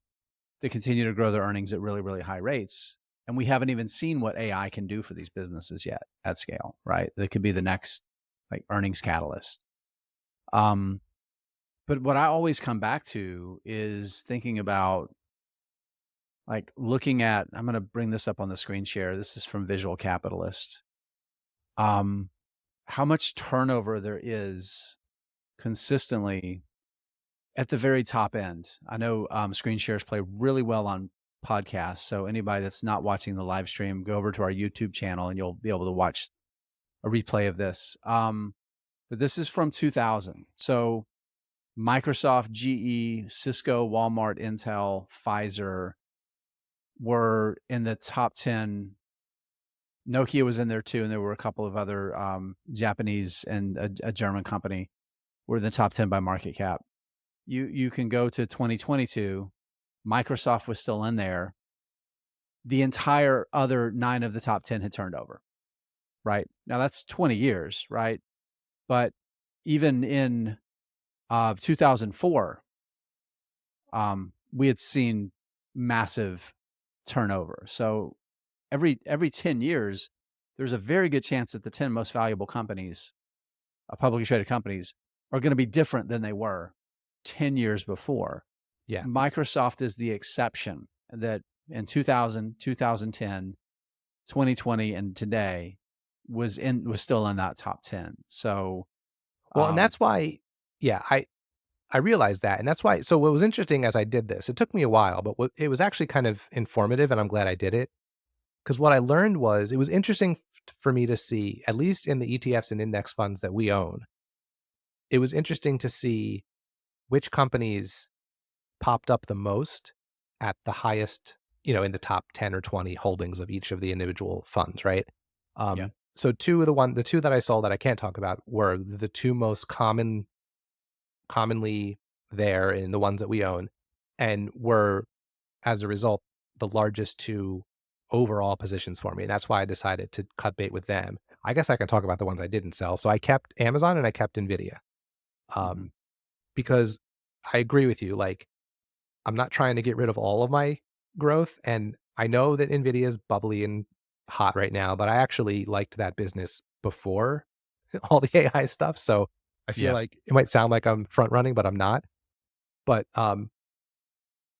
they continue to grow their earnings at really, really high rates. And we haven't even seen what AI can do for these businesses yet at scale, right? That could be the next like earnings catalyst. But what I always come back to is thinking about like looking at, I'm going to bring this up on the screen share. This is from Visual Capitalist. How much turnover there is consistently at the very top end. I know screen shares play really well on podcasts. So anybody that's not watching the live stream, go over to our YouTube channel and you'll be able to watch a replay of this. But this is from 2000. So Microsoft, GE, Cisco, Walmart, Intel, Pfizer were in the top 10. Nokia was in there too, and there were a couple of other Japanese and a German company were in the top 10 by market cap. You can go to 2022. Microsoft was still in there. The entire other 9 of the top 10 had turned over, right? Now that's 20 years, right? But even in 2004, we had seen massive turnover. So every 10 years, there's a very good chance that the 10 most valuable companies, publicly traded companies, are going to be different than they were 10 years before. Yeah. Microsoft is the exception that in 2000, 2010, 2020, and today was still in that top 10. So, well, and that's why, yeah, I realized that. And that's why, so what was interesting as I did this, it took me a while, but it was actually kind of informative, and I'm glad I did it. Because what I learned was, it was interesting for me to see, at least in the ETFs and index funds that we own, it was interesting to see which companies popped up the most at the highest, in the top 10 or 20 holdings of each of the individual funds, right? Yeah. So the two that I saw that I can't talk about were the two most commonly there in the ones that we own, and were, as a result, the largest two overall positions for me. And that's why I decided to cut bait with them. I guess I can talk about the ones I didn't sell. So I kept Amazon and I kept NVIDIA. Because I agree with you. Like, I'm not trying to get rid of all of my growth. And I know that NVIDIA is bubbly and hot right now, but I actually liked that business before all the AI stuff. So I feel like it might sound like I'm front running, but I'm not. But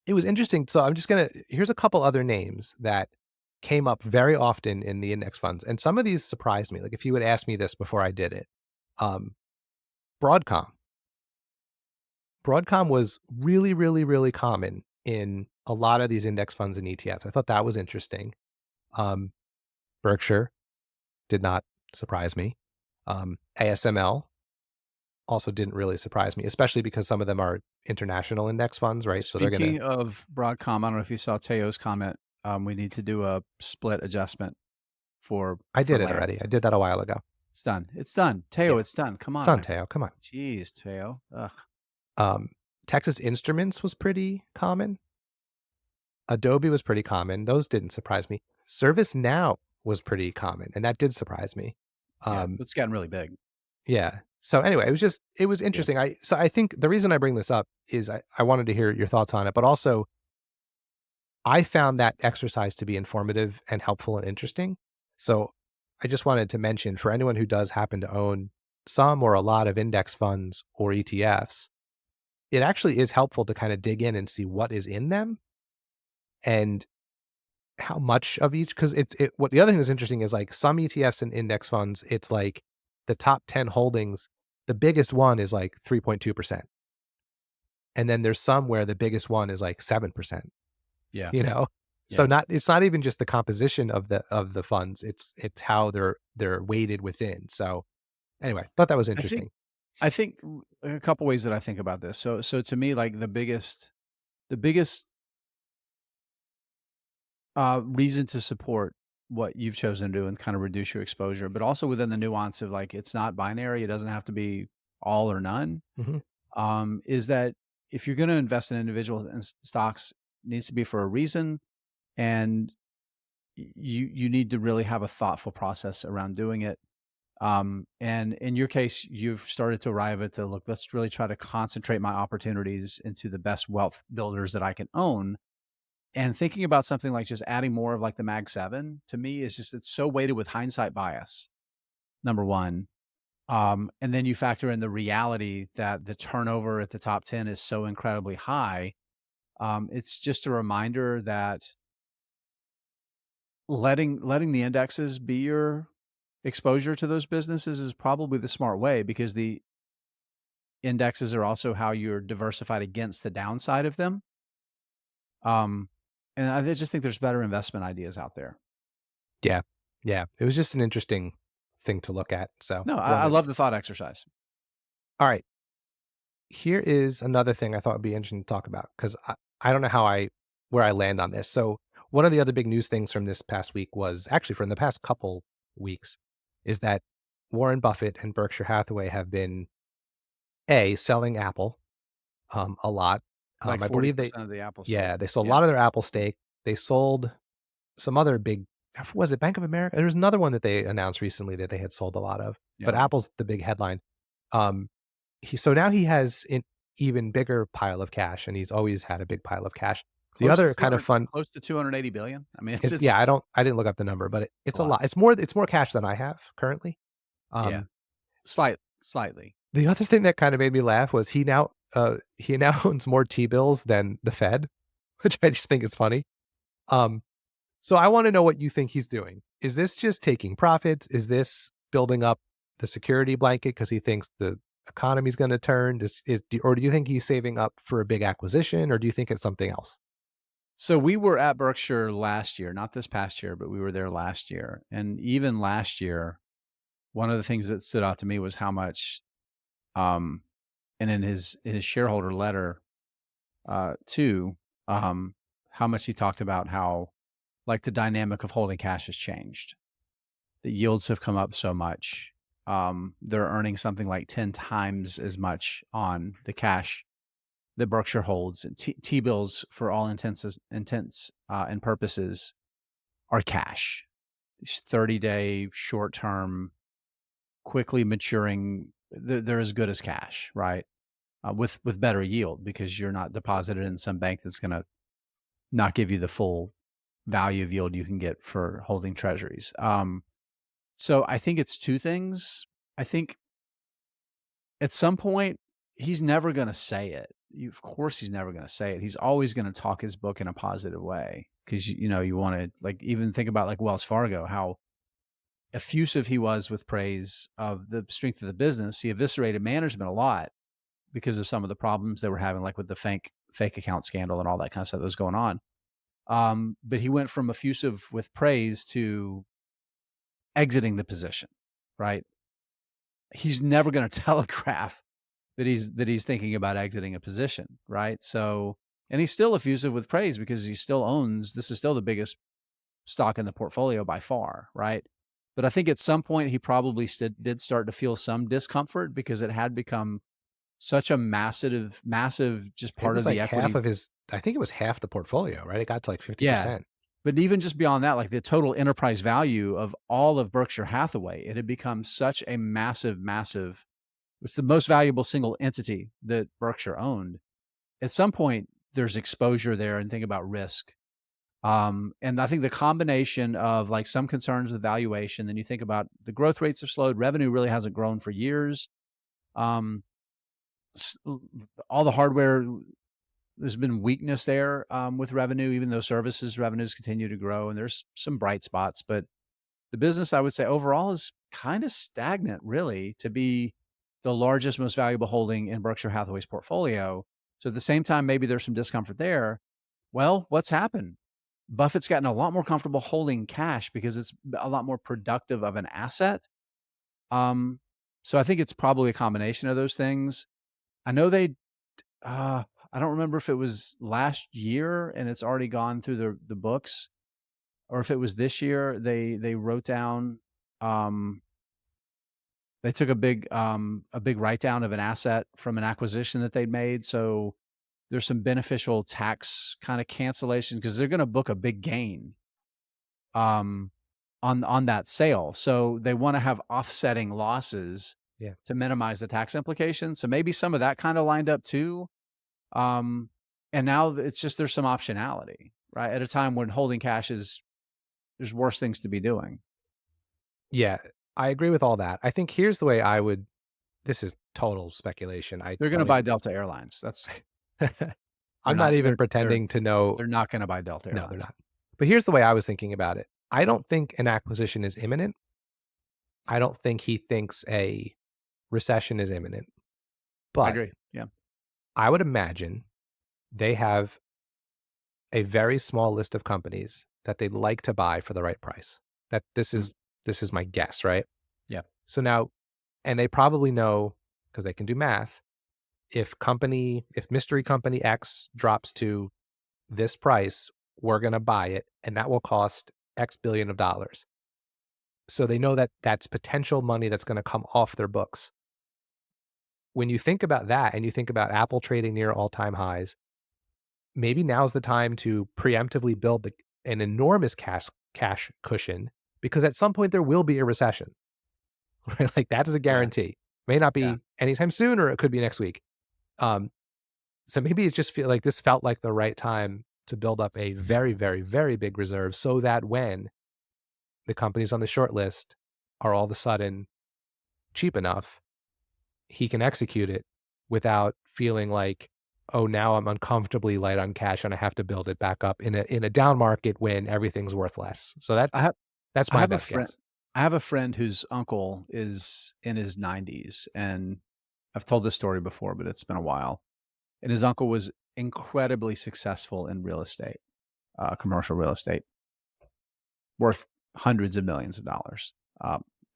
it was interesting. So here's a couple other names that came up very often in the index funds. And some of these surprised me. Like, if you would ask me this before I did it, Broadcom. Broadcom was really, really, really common in a lot of these index funds and ETFs. I thought that was interesting. Berkshire did not surprise me. ASML also didn't really surprise me, especially because some of them are international index funds, right? Speaking of Broadcom, I don't know if you saw Teo's comment. We need to do a split adjustment for. I did it already. I did that a while ago. It's done. It's done. Teo, it's done. Come on. It's done, Teo. Come on. Jeez, Teo. Ugh. Texas Instruments was pretty common. Adobe was pretty common. Those didn't surprise me. ServiceNow was pretty common, and that did surprise me. It's gotten really big. Yeah. So anyway, it was interesting. Yeah. I think the reason I bring this up is I wanted to hear your thoughts on it, but also I found that exercise to be informative and helpful and interesting. So I just wanted to mention, for anyone who does happen to own some or a lot of index funds or ETFs, it actually is helpful to kind of dig in and see what is in them and how much of each. Because what the other thing that's interesting is, like, some ETFs and index funds, it's like the top 10 holdings, the biggest one is like 3.2%. And then there's some where the biggest one is like 7%. Yeah. So it's not even just the composition of the funds, it's how they're weighted within. So anyway, thought that was interesting. I think a couple ways that I think about this. So to me, like, the biggest reason to support what you've chosen to do and kind of reduce your exposure, but also within the nuance of, like, it's not binary. It doesn't have to be all or none. Is that if you're going to invest in individual stocks, it needs to be for a reason, and you need to really have a thoughtful process around doing it. And in your case, you've started to arrive at look, let's really try to concentrate my opportunities into the best wealth builders that I can own. And thinking about something like just adding more of like the Mag 7 to me is just, it's so weighted with hindsight bias, number one. And then you factor in the reality that the turnover at the top 10 is so incredibly high. It's just a reminder that letting the indexes be your exposure to those businesses is probably the smart way, because the indexes are also how you're diversified against the downside of them. And I just think there's better investment ideas out there. Yeah. Yeah. It was just an interesting thing to look at. So No, I love the thought exercise. All right. Here is another thing I thought would be interesting to talk about, because I don't know where I land on this. So one of the other big news things from this past week was, actually from the past couple weeks, is that Warren Buffett and Berkshire Hathaway have been selling Apple a lot. Like I believe they, of the Apple stake. yeah, they sold a lot of their Apple stake. They sold some other big, was it Bank of America? There was another one that they announced recently that they had sold a lot of, but Apple's the big headline. So now he has an even bigger pile of cash, and he's always had a big pile of cash. The other kind of fun, close to 280 billion. I mean, yeah, I didn't look up the number, but it's a lot. It's more cash than I have currently. Yeah, slightly. The other thing that kind of made me laugh was he now owns more T-bills than the Fed, which I just think is funny. So I want to know what you think he's doing. Is this just taking profits? Is this building up the security blanket because he thinks the economy's going to turn? Or do you think he's saving up for a big acquisition, or do you think it's something else? So we were at Berkshire last year, not this past year, but we were there last year. And even last year, one of the things that stood out to me was how much, and in his shareholder letter, too, how much he talked about how, like, the dynamic of holding cash has changed. The yields have come up so much. They're earning something like 10 times as much on the cash that Berkshire holds. T-bills, for all intents and purposes, are cash. These 30-day, short-term, quickly maturing, they're as good as cash, right? With better yield, because you're not deposited in some bank that's going to not give you the full value of yield you can get for holding treasuries. So I think it's two things. I think at some point, he's never going to say it. Of course, he's never going to say it. He's always going to talk his book in a positive way, because, you want to, like, even think about like Wells Fargo, how effusive he was with praise of the strength of the business. He eviscerated management a lot because of some of the problems they were having, like with the fake account scandal and all that kind of stuff that was going on. But he went from effusive with praise to exiting the position, right? He's never going to telegraph that he's thinking about exiting a position, right? So, and he's still effusive with praise because he still owns, this is still the biggest stock in the portfolio by far, right? But I think at some point he probably did start to feel some discomfort, because it had become such a massive just part of the equity. Half of his, I think it was half the portfolio, right? It got to like 50%. Yeah. But even just beyond that, like the total enterprise value of all of Berkshire Hathaway, it had become such a massive, it's the most valuable single entity that Berkshire owned. At some point, there's exposure there, and think about risk. And I think the combination of like some concerns with valuation, then you think about the growth rates have slowed, revenue really hasn't grown for years. All the hardware, there's been weakness there with revenue, even though services revenues continue to grow, and there's some bright spots. But the business, I would say, overall is kind of stagnant, really, to be the largest, most valuable holding in Berkshire Hathaway's portfolio. So at the same time, maybe there's some discomfort there. Well, what's happened? Buffett's gotten a lot more comfortable holding cash because it's a lot more productive of an asset. So I think it's probably a combination of those things. I know I don't remember if it was last year and it's already gone through the books, or if it was this year. They wrote down, they took a big write down of an asset from an acquisition that they'd made. So there's some beneficial tax kind of cancellation, because they're going to book a big gain on that sale. So they want to have offsetting losses to minimize the tax implications. So maybe some of that kind of lined up too. And now it's just, there's some optionality, right? At a time when holding cash there's worse things to be doing. Yeah, I agree with all that. I think here's the way I would, this is total speculation. They're going to buy Delta Airlines. That's I'm not even pretending to know. They're not going to buy Delta Airlines. No, they're not. But here's the way I was thinking about it. I don't think an acquisition is imminent. I don't think he thinks a recession is imminent. But I agree. Yeah. I would imagine they have a very small list of companies that they'd like to buy for the right price. That this is my guess, right? Yeah. So now, and they probably know, because they can do math, if mystery company X drops to this price, we're going to buy it, and that will cost X billion of dollars. So they know that that's potential money that's going to come off their books. When you think about that and you think about Apple trading near all-time highs, maybe now's the time to preemptively build an enormous cash cushion, because at some point there will be a recession. Right? Like, that is a guarantee. May not be anytime soon, or it could be next week. So maybe it just felt like the right time to build up a very, very, very big reserve, so that when the companies on the short list are all of a sudden cheap enough, he can execute it without feeling like, oh, now I'm uncomfortably light on cash and I have to build it back up in a down market when everything's worth less. So that's my best guess. I have a friend whose uncle is in his 90s, and I've told this story before, but it's been a while. And his uncle was incredibly successful in real estate, commercial real estate, worth hundreds of millions of dollars.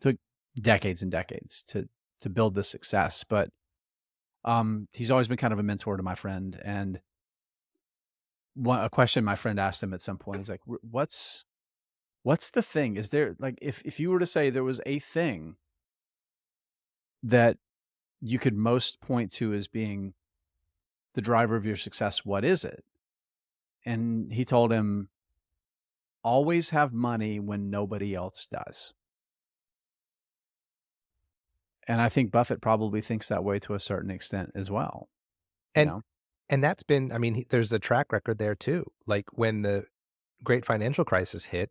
Took decades and decades to build this success, but he's always been kind of a mentor to my friend. And a question my friend asked him at some point, he's like, what's the thing? Is there, like, if you were to say there was a thing that you could most point to as being the driver of your success, what is it? And he told him, always have money when nobody else does. And I think Buffett probably thinks that way to a certain extent as well. And that's been, I mean, there's a track record there too. Like, when the great financial crisis hit,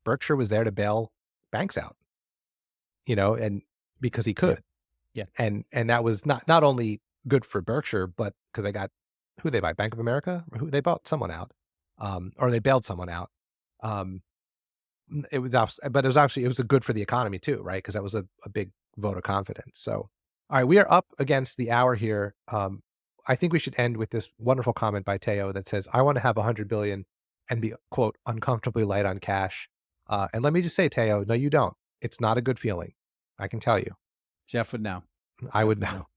Berkshire was there to bail banks out, and because he could. Yeah. And that was not only good for Berkshire, but because they got, who they buy, Bank of America? Or who they bought someone out, or they bailed someone out. It was good for the economy too, right? Because that was a big vote of confidence. So, all right, we are up against the hour here. I think we should end with this wonderful comment by Teo that says, I want to have 100 billion and be, quote, uncomfortably light on cash. And let me just say, Teo, no, you don't. It's not a good feeling. I can tell you. Jeff would know. I would know.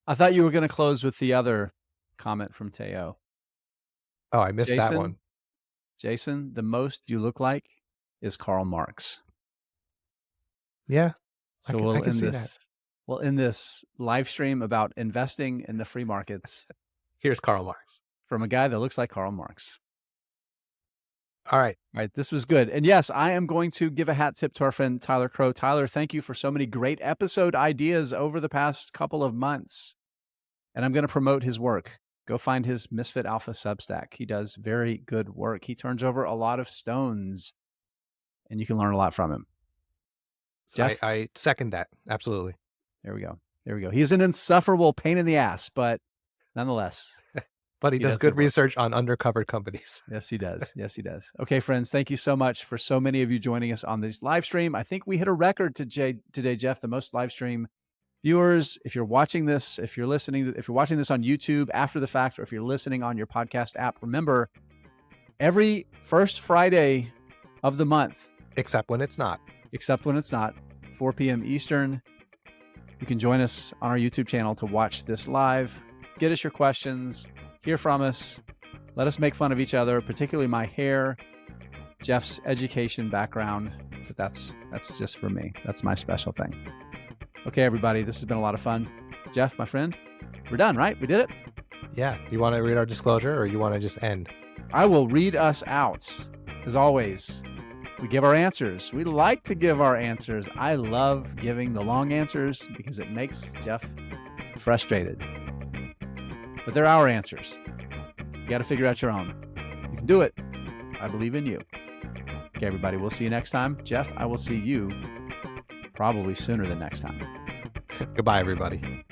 I thought you were going to close with the other comment from Teo. Oh, I missed that one. Jason, the most you look like is Karl Marx. Yeah. So we'll end this live stream about investing in the free markets. Here's Karl Marx. From a guy that looks like Karl Marx. All right. This was good. And yes, I am going to give a hat tip to our friend Tyler Crow. Tyler, thank you for so many great episode ideas over the past couple of months. And I'm going to promote his work. Go find his Misfit Alpha Substack. He does very good work. He turns over a lot of stones, and you can learn a lot from him. Jeff? I second that. Absolutely. There we go. He's an insufferable pain in the ass, but nonetheless. But he does good research on undercover companies. Yes, he does. Okay, friends, thank you so much for so many of you joining us on this live stream. I think we hit a record today, Jeff, the most live stream viewers. If you're watching this, if you're watching this on YouTube after the fact, or if you're listening on your podcast app, remember, every first Friday of the month, except when it's not, 4 p.m. Eastern, you can join us on our YouTube channel to watch this live. Get us your questions. Hear from us. Let us make fun of each other, particularly my hair, Jeff's education background. But that's just for me. That's my special thing. Okay, everybody, this has been a lot of fun. Jeff, my friend, we're done, right? We did it? Yeah. You want to read our disclosure, or you want to just end? I will read us out. As always, we give our answers. We like to give our answers. I love giving the long answers because it makes Jeff frustrated. But they're our answers. You got to figure out your own. You can Do it. I believe in you. Okay, everybody, we'll see you next time. Jeff, I will see you probably sooner than next time. Goodbye, everybody.